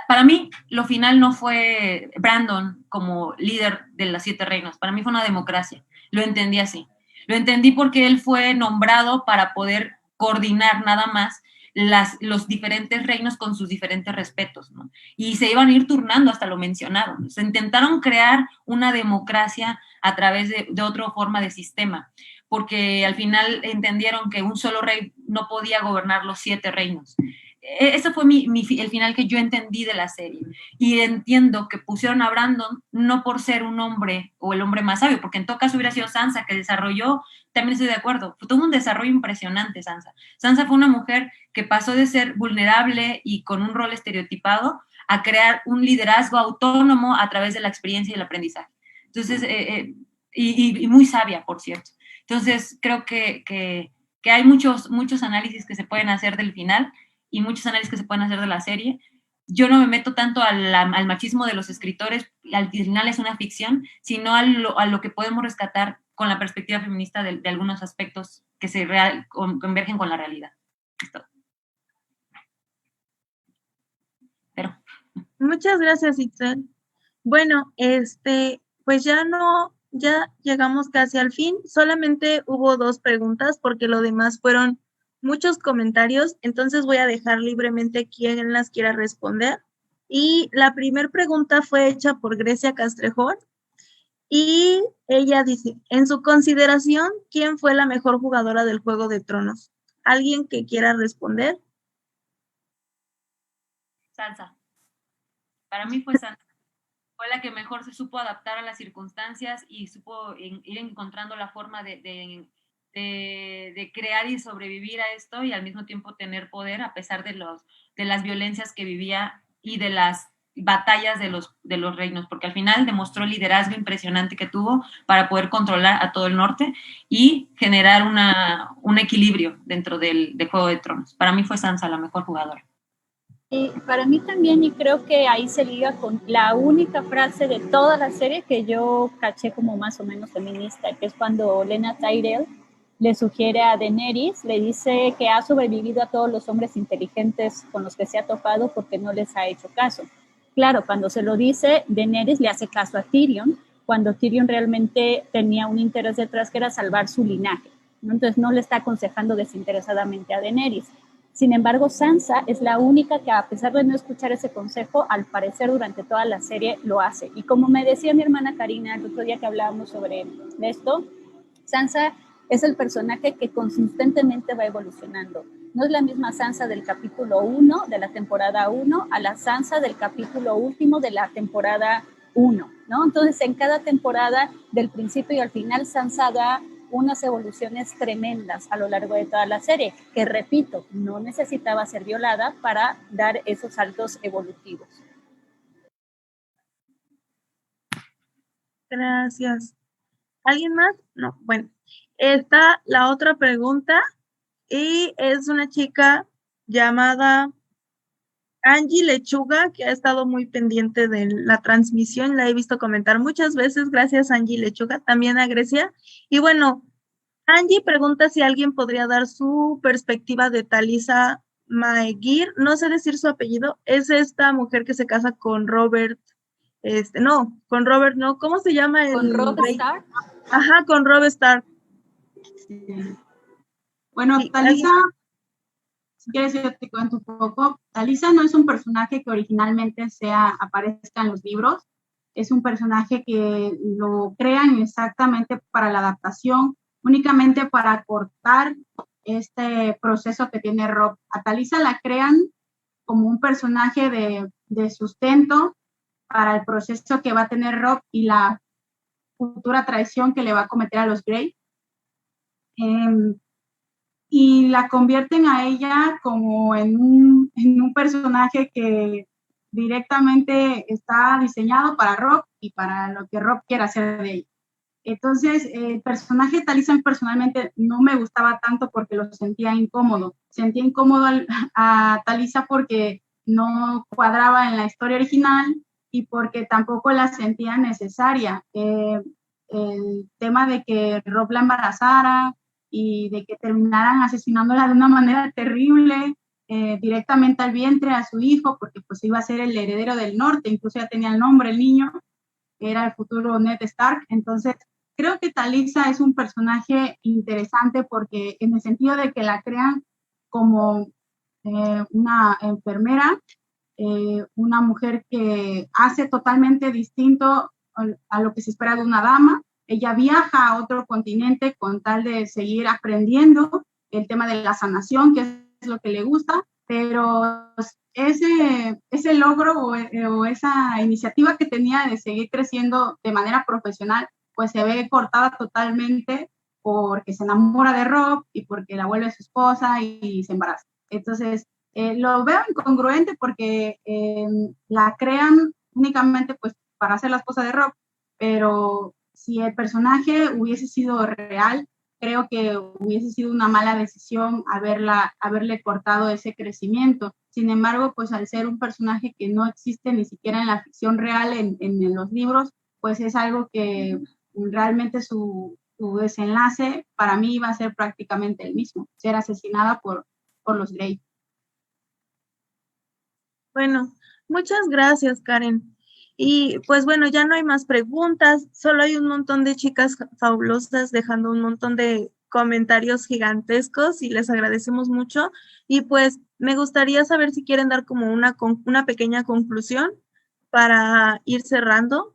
para mí, lo final no fue Brandon como líder de las 7 reinos, para mí fue una democracia, lo entendí así. Lo entendí porque él fue nombrado para poder coordinar nada más los diferentes reinos con sus diferentes respetos, ¿no? Y se iban a ir turnando, hasta lo mencionaron. Se intentaron crear una democracia a través de otra forma de sistema, porque al final entendieron que un solo rey no podía gobernar los 7 reinos. Ese fue el final que yo entendí de la serie. Y entiendo que pusieron a Brandon no por ser un hombre o el hombre más sabio, porque en todo caso hubiera sido Sansa que desarrolló, también estoy de acuerdo, tuvo un desarrollo impresionante Sansa. Sansa fue una mujer que pasó de ser vulnerable y con un rol estereotipado a crear un liderazgo autónomo a través de la experiencia y el aprendizaje. Entonces, y muy sabia, por cierto. Entonces, creo que hay muchos análisis que se pueden hacer del final y muchos análisis que se pueden hacer de la serie. Yo no me meto tanto al machismo de los escritores, al final es una ficción, sino a lo que podemos rescatar con la perspectiva feminista de algunos aspectos que se convergen con la realidad. Esto. Pero. Muchas gracias, Itzel. Bueno, pues ya llegamos casi al fin. Solamente hubo 2 preguntas porque lo demás fueron muchos comentarios, entonces voy a dejar libremente quien las quiera responder. Y la primera pregunta fue hecha por Grecia Castrejón y ella dice, en su consideración, ¿quién fue la mejor jugadora del Juego de Tronos? ¿Alguien que quiera responder? Sansa. Para mí fue Sansa. Fue la que mejor se supo adaptar a las circunstancias y supo ir encontrando la forma de crear y sobrevivir a esto y al mismo tiempo tener poder a pesar de las violencias que vivía y de las batallas de los reinos, porque al final demostró el liderazgo impresionante que tuvo para poder controlar a todo el norte y generar un equilibrio dentro del Juego de Tronos. Para mí fue Sansa la mejor jugadora. Para mí también, y creo que ahí se liga con la única frase de toda la serie que yo caché como más o menos feminista, que es cuando Lena Tyrell le sugiere a Daenerys, le dice que ha sobrevivido a todos los hombres inteligentes con los que se ha topado porque no les ha hecho caso. Claro, cuando se lo dice, Daenerys le hace caso a Tyrion, cuando Tyrion realmente tenía un interés detrás que era salvar su linaje, ¿no? Entonces no le está aconsejando desinteresadamente a Daenerys. Sin embargo, Sansa es la única que, a pesar de no escuchar ese consejo, al parecer durante toda la serie lo hace. Y como me decía mi hermana Karina el otro día que hablábamos sobre esto, Sansa es el personaje que consistentemente va evolucionando. No es la misma Sansa del capítulo 1 de la temporada 1 a la Sansa del capítulo último de la temporada 1, ¿no? Entonces, en cada temporada, del principio y al final, Sansa da unas evoluciones tremendas a lo largo de toda la serie, que repito, no necesitaba ser violada para dar esos saltos evolutivos. Gracias. ¿Alguien más? No, bueno. Está la otra pregunta y es una chica llamada Angie Lechuga, que ha estado muy pendiente de la transmisión, la he visto comentar muchas veces, gracias Angie Lechuga, también a Grecia. Y bueno, Angie pregunta si alguien podría dar su perspectiva de Talisa Maguire, no sé decir su apellido, es esta mujer que se casa con Robert, con Robert, no, ¿cómo se llama el ¿Con Robb rey? Stark? Ajá, con Robb Stark. Sí. Bueno, Sí, Talisa, si quieres yo te cuento un poco. Talisa no es un personaje que originalmente aparezca en los libros, es un personaje que lo crean exactamente para la adaptación, únicamente para cortar este proceso que tiene Robb. A Talisa la crean como un personaje de sustento para el proceso que va a tener Robb y la futura traición que le va a cometer a los Grey. Y la convierten a ella como en un personaje que directamente está diseñado para Robb y para lo que Robb quiera hacer de ella. Entonces, el personaje de Talisa personalmente no me gustaba tanto porque lo sentía incómodo. Sentía incómodo a Talisa porque no cuadraba en la historia original y porque tampoco la sentía necesaria. El tema de que Robb la embarazara y de que terminaran asesinándola de una manera terrible, directamente al vientre a su hijo, porque pues iba a ser el heredero del norte, incluso ya tenía el nombre el niño, era el futuro Ned Stark. Entonces, creo que Talisa es un personaje interesante porque en el sentido de que la crean como una enfermera, una mujer que hace totalmente distinto a lo que se espera de una dama. Ella viaja a otro continente con tal de seguir aprendiendo el tema de la sanación, que es lo que le gusta, pero ese logro o esa iniciativa que tenía de seguir creciendo de manera profesional, pues se ve cortada totalmente porque se enamora de Robb y porque la vuelve su esposa y se embaraza. Entonces, lo veo incongruente porque la crean únicamente pues para hacer la esposa de Robb, pero si el personaje hubiese sido real, creo que hubiese sido una mala decisión haberle cortado ese crecimiento. Sin embargo, pues al ser un personaje que no existe ni siquiera en la ficción real, en los libros, pues es algo que realmente su desenlace para mí va a ser prácticamente el mismo, ser asesinada por los Grey. Bueno, muchas gracias, Karen. Y pues bueno, ya no hay más preguntas, solo hay un montón de chicas fabulosas dejando un montón de comentarios gigantescos y les agradecemos mucho. Y pues me gustaría saber si quieren dar como una pequeña conclusión para ir cerrando.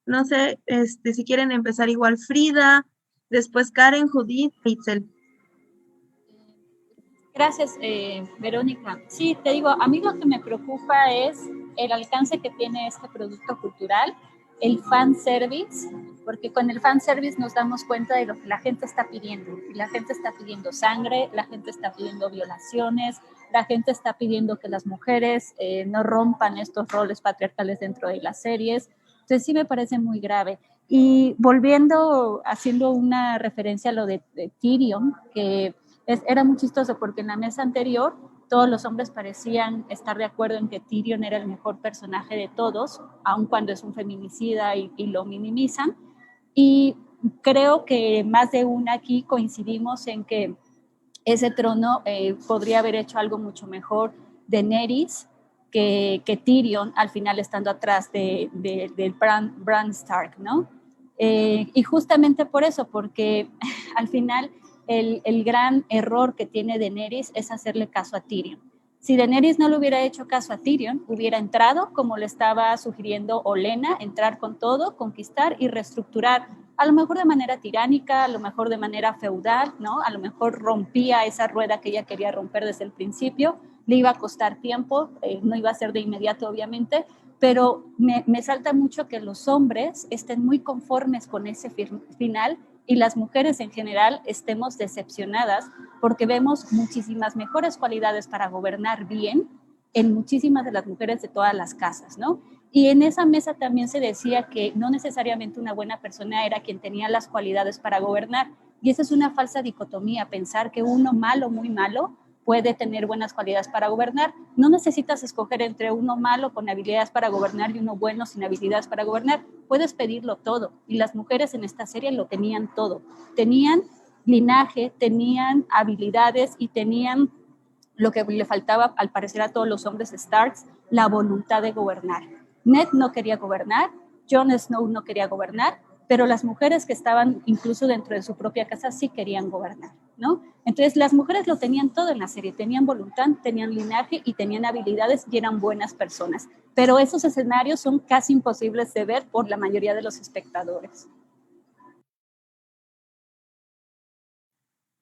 No sé, si quieren empezar igual Frida, después Karen, Judith, Itzel. Gracias, Verónica. Sí, te digo, a mí lo que me preocupa es el alcance que tiene este producto cultural, el fanservice, porque con el fanservice nos damos cuenta de lo que la gente está pidiendo. Y la gente está pidiendo sangre, la gente está pidiendo violaciones, la gente está pidiendo que las mujeres no rompan estos roles patriarcales dentro de las series. Entonces sí me parece muy grave. Y volviendo, haciendo una referencia a lo de Tyrion, que era muy chistoso porque en la mesa anterior todos los hombres parecían estar de acuerdo en que Tyrion era el mejor personaje de todos, aun cuando es un feminicida y lo minimizan. Y creo que más de una aquí coincidimos en que ese trono podría haber hecho algo mucho mejor Daenerys que Tyrion, al final estando atrás de Bran Stark, ¿no? Y justamente por eso, porque al final el gran error que tiene Daenerys es hacerle caso a Tyrion. Si Daenerys no le hubiera hecho caso a Tyrion, hubiera entrado, como le estaba sugiriendo Olenna, entrar con todo, conquistar y reestructurar a lo mejor de manera tiránica, a lo mejor de manera feudal, ¿no? A lo mejor rompía esa rueda que ella quería romper desde el principio, le iba a costar tiempo, no iba a ser de inmediato obviamente, pero me salta mucho que los hombres estén muy conformes con ese final y las mujeres en general estemos decepcionadas porque vemos muchísimas mejores cualidades para gobernar bien en muchísimas de las mujeres de todas las casas, ¿no? Y en esa mesa también se decía que no necesariamente una buena persona era quien tenía las cualidades para gobernar. Y esa es una falsa dicotomía, pensar que uno malo, muy malo, puede tener buenas cualidades para gobernar. No necesitas escoger entre uno malo con habilidades para gobernar y uno bueno sin habilidades para gobernar. Puedes pedirlo todo. Y las mujeres en esta serie lo tenían todo. Tenían linaje, tenían habilidades y tenían lo que le faltaba al parecer a todos los hombres Starks, la voluntad de gobernar. Ned no quería gobernar, Jon Snow no quería gobernar, pero las mujeres que estaban incluso dentro de su propia casa sí querían gobernar, ¿no? Entonces las mujeres lo tenían todo en la serie, tenían voluntad, tenían linaje y tenían habilidades y eran buenas personas, pero esos escenarios son casi imposibles de ver por la mayoría de los espectadores.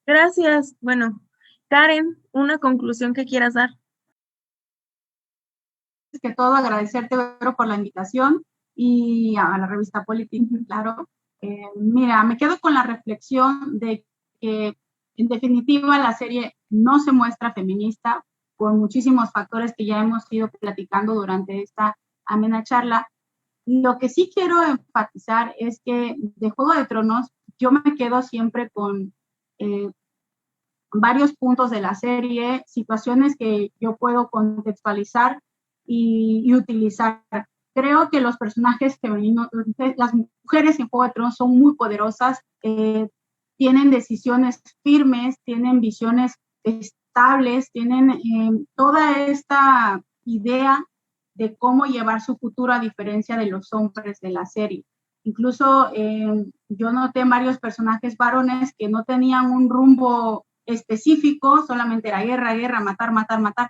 Gracias. Bueno, Karen, una conclusión que quieras dar. Es que todo agradecerte, Vero, por la invitación y a la revista Politic, claro. Mira, me quedo con la reflexión de que en definitiva la serie no se muestra feminista por muchísimos factores que ya hemos ido platicando durante esta amena charla. Lo que sí quiero enfatizar es que de Juego de Tronos yo me quedo siempre con varios puntos de la serie, situaciones que yo puedo contextualizar y utilizar. Creo que los personajes femeninos, las mujeres en Juego de Tronos son muy poderosas, tienen decisiones firmes, tienen visiones estables, tienen toda esta idea de cómo llevar su futuro a diferencia de los hombres de la serie. Incluso yo noté varios personajes varones que no tenían un rumbo específico, solamente era guerra, guerra, matar, matar, matar.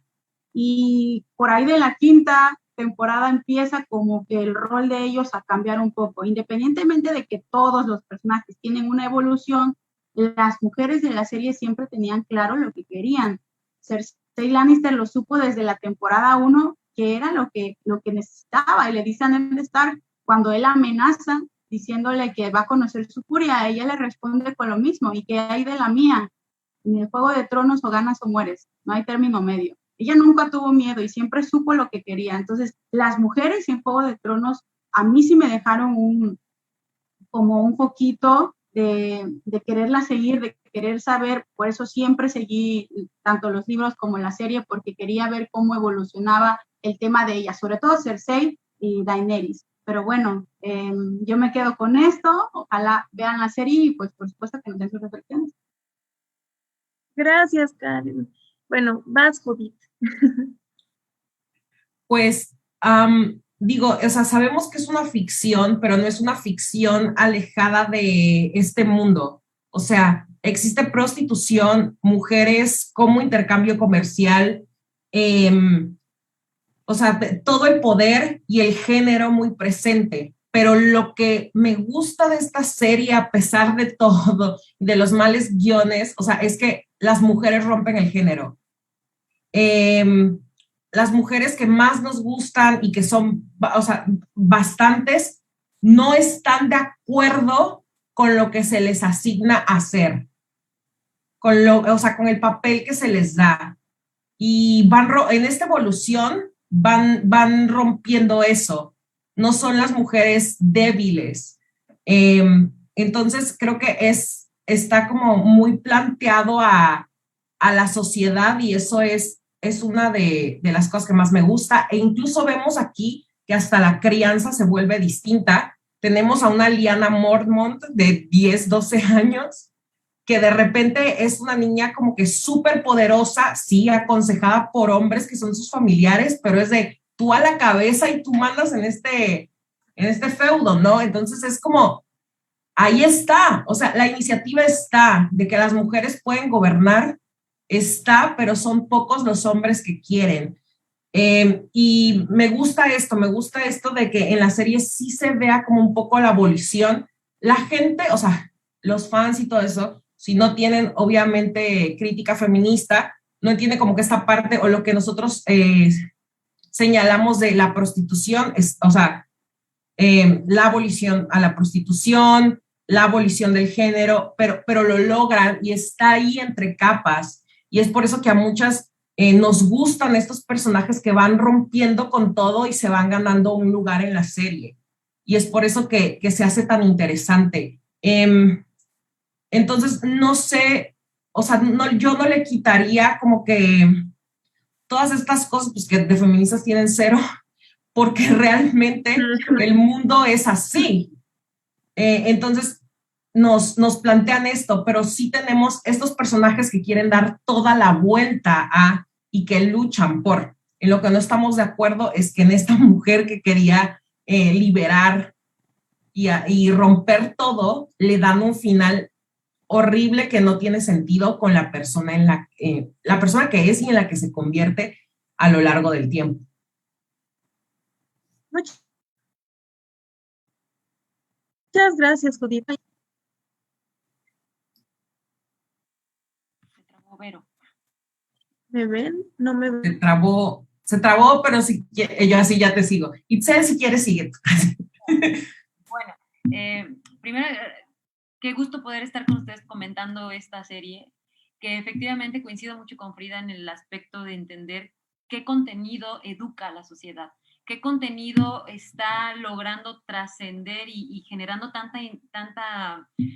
Y por ahí de la quinta temporada empieza como que el rol de ellos a cambiar un poco. Independientemente de que todos los personajes tienen una evolución, las mujeres de la serie siempre tenían claro lo que querían. Cersei Lannister lo supo desde la temporada 1, que era lo que necesitaba, y le dice a Ned Stark, cuando él amenaza, diciéndole que va a conocer su furia, ella le responde con lo mismo, y que hay de la mía. En el Juego de Tronos o ganas o mueres, no hay término medio. Ella nunca tuvo miedo y siempre supo lo que quería. Entonces, las mujeres en Juego de Tronos a mí sí me dejaron como un poquito de quererla seguir, de querer saber. Por eso siempre seguí tanto los libros como la serie, porque quería ver cómo evolucionaba el tema de ella, sobre todo Cersei y Daenerys. Pero bueno, yo me quedo con esto. Ojalá vean la serie y pues por supuesto que nos den sus reflexiones. Gracias, Karen. Bueno, vas, Judith. Pues, digo, o sea, sabemos que es una ficción, pero no es una ficción alejada de este mundo. O sea, existe prostitución, mujeres como intercambio comercial, o sea, todo el poder y el género muy presente. Pero lo que me gusta de esta serie, a pesar de todo, de los males guiones, o sea, es que las mujeres rompen el género. Las mujeres que más nos gustan y que son, o sea, bastantes, no están de acuerdo con lo que se les asigna hacer, o sea, con el papel que se les da. Y en esta evolución van rompiendo eso. No son las mujeres débiles. Entonces creo que está como muy planteado a la sociedad, y eso es una de las cosas que más me gusta. E incluso vemos aquí que hasta la crianza se vuelve distinta. Tenemos a una Lyanna Mormont de 10, 12 años, que de repente es una niña como que súper poderosa, sí, aconsejada por hombres que son sus familiares, pero es de tú a la cabeza y tú mandas en este feudo, ¿no? Entonces es como, ahí está, o sea, la iniciativa está de que las mujeres pueden gobernar, está, pero son pocos los hombres que quieren. Y me gusta esto de que en la serie sí se vea como un poco la abolición la gente, o sea, los fans y todo eso, si no tienen obviamente crítica feminista, no entiende como que esta parte o lo que nosotros señalamos de la prostitución, es, o sea, la abolición a la prostitución, la abolición del género, pero lo logran y está ahí entre capas. Y es por eso que a muchas nos gustan estos personajes que van rompiendo con todo y se van ganando un lugar en la serie. Y es por eso que se hace tan interesante. Entonces, no sé, o sea, no, yo no le quitaría como que todas estas cosas pues, que de feministas tienen cero, porque realmente el mundo es así. Entonces, nos plantean esto, pero sí tenemos estos personajes que quieren dar toda la vuelta a y que luchan por. En lo que no estamos de acuerdo es que en esta mujer que quería liberar y romper todo, le dan un final horrible que no tiene sentido con la persona la persona que es y en la que se convierte a lo largo del tiempo. Muchas gracias, Judith. Se trabó Vero. ¿Me ven? No me ven. Se trabó, pero si, yo así ya te sigo. Itzel, si quieres, sigue. Bueno, primero, qué gusto poder estar con ustedes comentando esta serie, que efectivamente coincido mucho con Frida en el aspecto de entender qué contenido educa a la sociedad, qué contenido está logrando trascender y generando tanta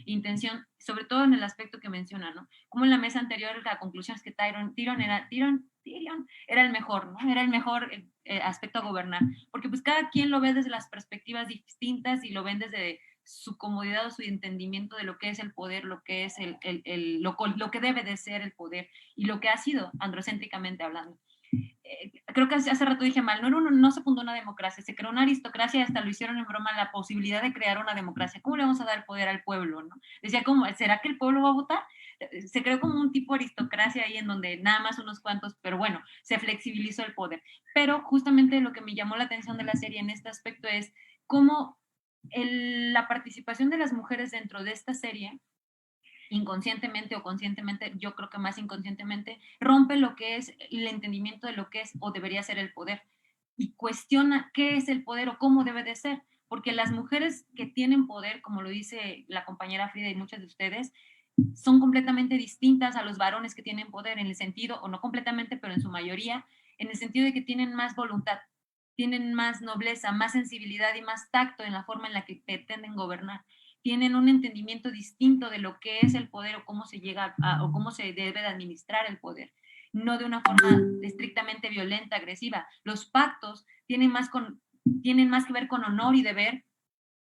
intención, sobre todo en el aspecto que menciona, ¿no? Como en la mesa anterior la conclusión es que Tyrion era el mejor, ¿no? Era el mejor aspecto a gobernar, porque pues cada quien lo ve desde las perspectivas distintas y lo ven desde su comodidad o su entendimiento de lo que es el poder, lo que es lo que debe de ser el poder y lo que ha sido androcéntricamente hablando. Creo que hace rato dije mal, no se fundó una democracia, se creó una aristocracia y hasta lo hicieron en broma la posibilidad de crear una democracia. ¿Cómo le vamos a dar poder al pueblo? ¿No? Decía, ¿será que el pueblo va a votar? Se creó como un tipo de aristocracia ahí en donde nada más unos cuantos, pero bueno, se flexibilizó el poder. Pero justamente lo que me llamó la atención de la serie en este aspecto es cómo la participación de las mujeres dentro de esta serie, inconscientemente o conscientemente, yo creo que más inconscientemente, rompe lo que es el entendimiento de lo que es o debería ser el poder y cuestiona qué es el poder o cómo debe de ser, porque las mujeres que tienen poder, como lo dice la compañera Frida y muchas de ustedes, son completamente distintas a los varones que tienen poder en el sentido, o no completamente, pero en su mayoría, en el sentido de que tienen más voluntad, tienen más nobleza, más sensibilidad y más tacto en la forma en la que pretenden gobernar. Tienen un entendimiento distinto de lo que es el poder o cómo se llega o cómo se debe de administrar el poder, no de una forma estrictamente violenta, agresiva. Los pactos tienen más que ver con honor y deber,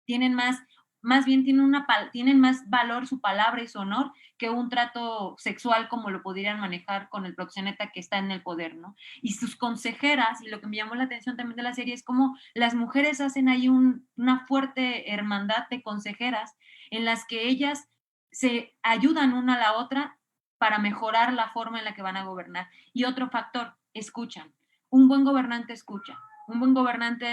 tienen más bien tienen más valor su palabra y su honor que un trato sexual como lo podrían manejar con el proxeneta que está en el poder, ¿no? Y sus consejeras, y lo que me llamó la atención también de la serie es cómo las mujeres hacen ahí una fuerte hermandad de consejeras en las que ellas se ayudan una a la otra para mejorar la forma en la que van a gobernar. Y otro factor, escuchan. Un buen gobernante escucha. Un buen gobernante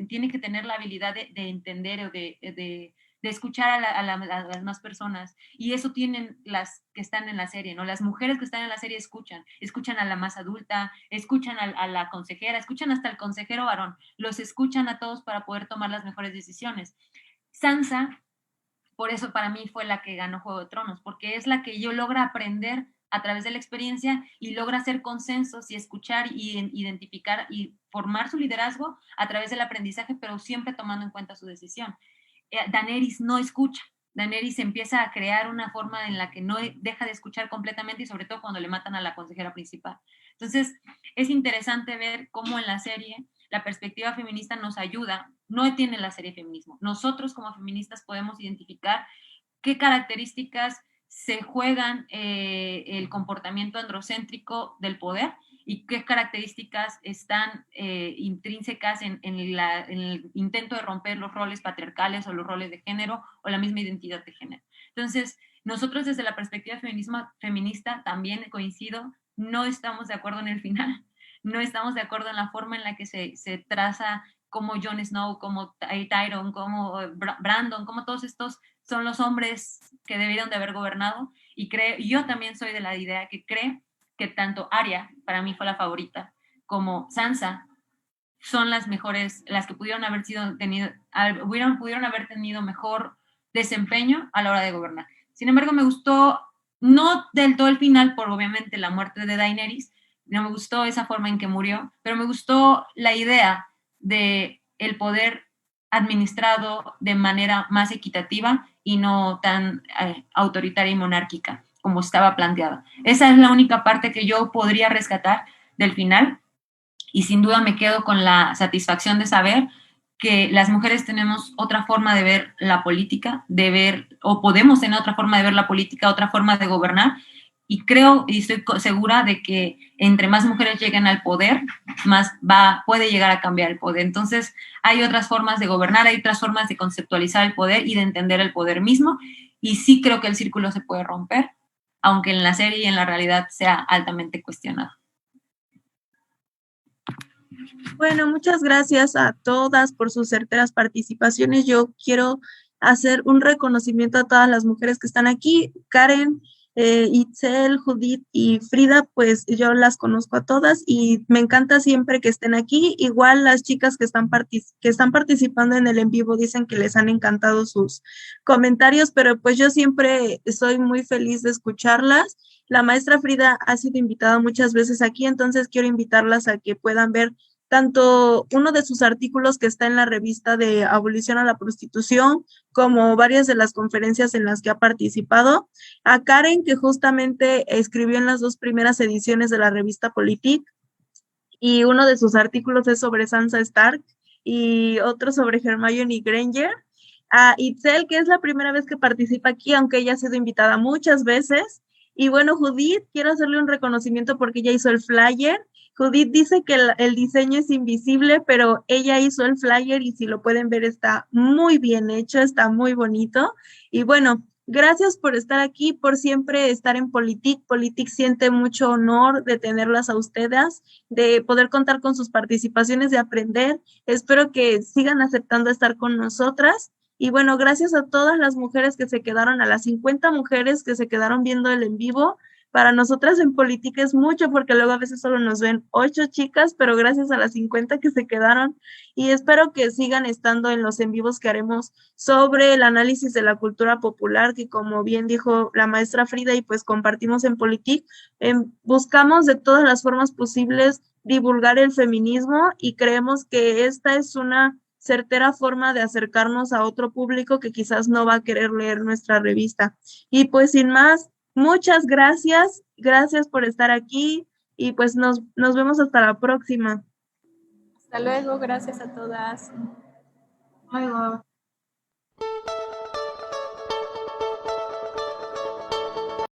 tiene que tener la habilidad de entender o de escuchar a las más personas. Y eso tienen las que están en la serie, ¿no? Las mujeres que están en la serie escuchan a la más adulta, escuchan a la consejera, escuchan hasta al consejero varón, los escuchan a todos para poder tomar las mejores decisiones. Sansa, por eso para mí fue la que ganó Juego de Tronos, porque es la que yo logra aprender a través de la experiencia y logra hacer consensos y escuchar y identificar y formar su liderazgo a través del aprendizaje, pero siempre tomando en cuenta su decisión. Daenerys no escucha. Daenerys empieza a crear una forma en la que no deja de escuchar completamente y sobre todo cuando le matan a la consejera principal. Entonces, es interesante ver cómo en la serie la perspectiva feminista nos ayuda. No tiene la serie feminismo. Nosotros como feministas podemos identificar qué características se juegan el comportamiento androcéntrico del poder y qué características están intrínsecas en el intento de romper los roles patriarcales o los roles de género o la misma identidad de género. Entonces, nosotros desde la perspectiva feminista también coincido, no estamos de acuerdo en el final, no estamos de acuerdo en la forma en la que se traza como Jon Snow, como Tyrion, como Brandon, como todos estos son los hombres que debieron de haber gobernado. Y yo también soy de la idea que cree que tanto Arya, para mí fue la favorita, como Sansa, son las mejores, las que pudieron haber tenido mejor desempeño a la hora de gobernar. Sin embargo, me gustó, no del todo el final, por obviamente la muerte de Daenerys, no me gustó esa forma en que murió, pero me gustó la idea de el poder administrado de manera más equitativa y no tan autoritaria y monárquica como estaba planteada. Esa es la única parte que yo podría rescatar del final, y sin duda me quedo con la satisfacción de saber que las mujeres tenemos otra forma de ver la política, o podemos tener otra forma de ver la política, otra forma de gobernar, y creo y estoy segura de que entre más mujeres lleguen al poder, más puede llegar a cambiar el poder. Entonces, hay otras formas de gobernar, hay otras formas de conceptualizar el poder y de entender el poder mismo, y sí creo que el círculo se puede romper, aunque en la serie y en la realidad sea altamente cuestionado. Bueno, muchas gracias a todas por sus certeras participaciones. Yo quiero hacer un reconocimiento a todas las mujeres que están aquí. Karen, Itzel, Judith y Frida, pues yo las conozco a todas y me encanta siempre que estén aquí. Igual las chicas que están participando en el en vivo dicen que les han encantado sus comentarios, pero pues yo siempre soy muy feliz de escucharlas. La maestra Frida ha sido invitada muchas veces aquí, entonces quiero invitarlas a que puedan ver tanto uno de sus artículos que está en la revista de Abolición a la Prostitución, como varias de las conferencias en las que ha participado. A Karen, que justamente escribió en las 2 primeras ediciones de la revista Politique, y uno de sus artículos es sobre Sansa Stark y otro sobre Hermione Granger. A Itzel, que es la primera vez que participa aquí, aunque ella ha sido invitada muchas veces. Y bueno, Judith, quiero hacerle un reconocimiento porque ella hizo el flyer. Judith dice que el diseño es invisible, pero ella hizo el flyer y si lo pueden ver está muy bien hecho, está muy bonito. Y bueno, gracias por estar aquí, por siempre estar en Politique. Politique siente mucho honor de tenerlas a ustedes, de poder contar con sus participaciones, de aprender. Espero que sigan aceptando estar con nosotras. Y bueno, gracias a todas las mujeres que se quedaron, a las 50 mujeres que se quedaron viendo el en vivo. Para nosotras en Politique es mucho porque luego a veces solo nos ven 8 chicas, pero gracias a las 50 que se quedaron, y espero que sigan estando en los en vivos que haremos sobre el análisis de la cultura popular, que como bien dijo la maestra Frida y pues compartimos en Politique, buscamos de todas las formas posibles divulgar el feminismo y creemos que esta es una certera forma de acercarnos a otro público que quizás no va a querer leer nuestra revista. Y pues sin más, muchas gracias por estar aquí y pues nos vemos hasta la próxima. Hasta luego, gracias a todas. Luego.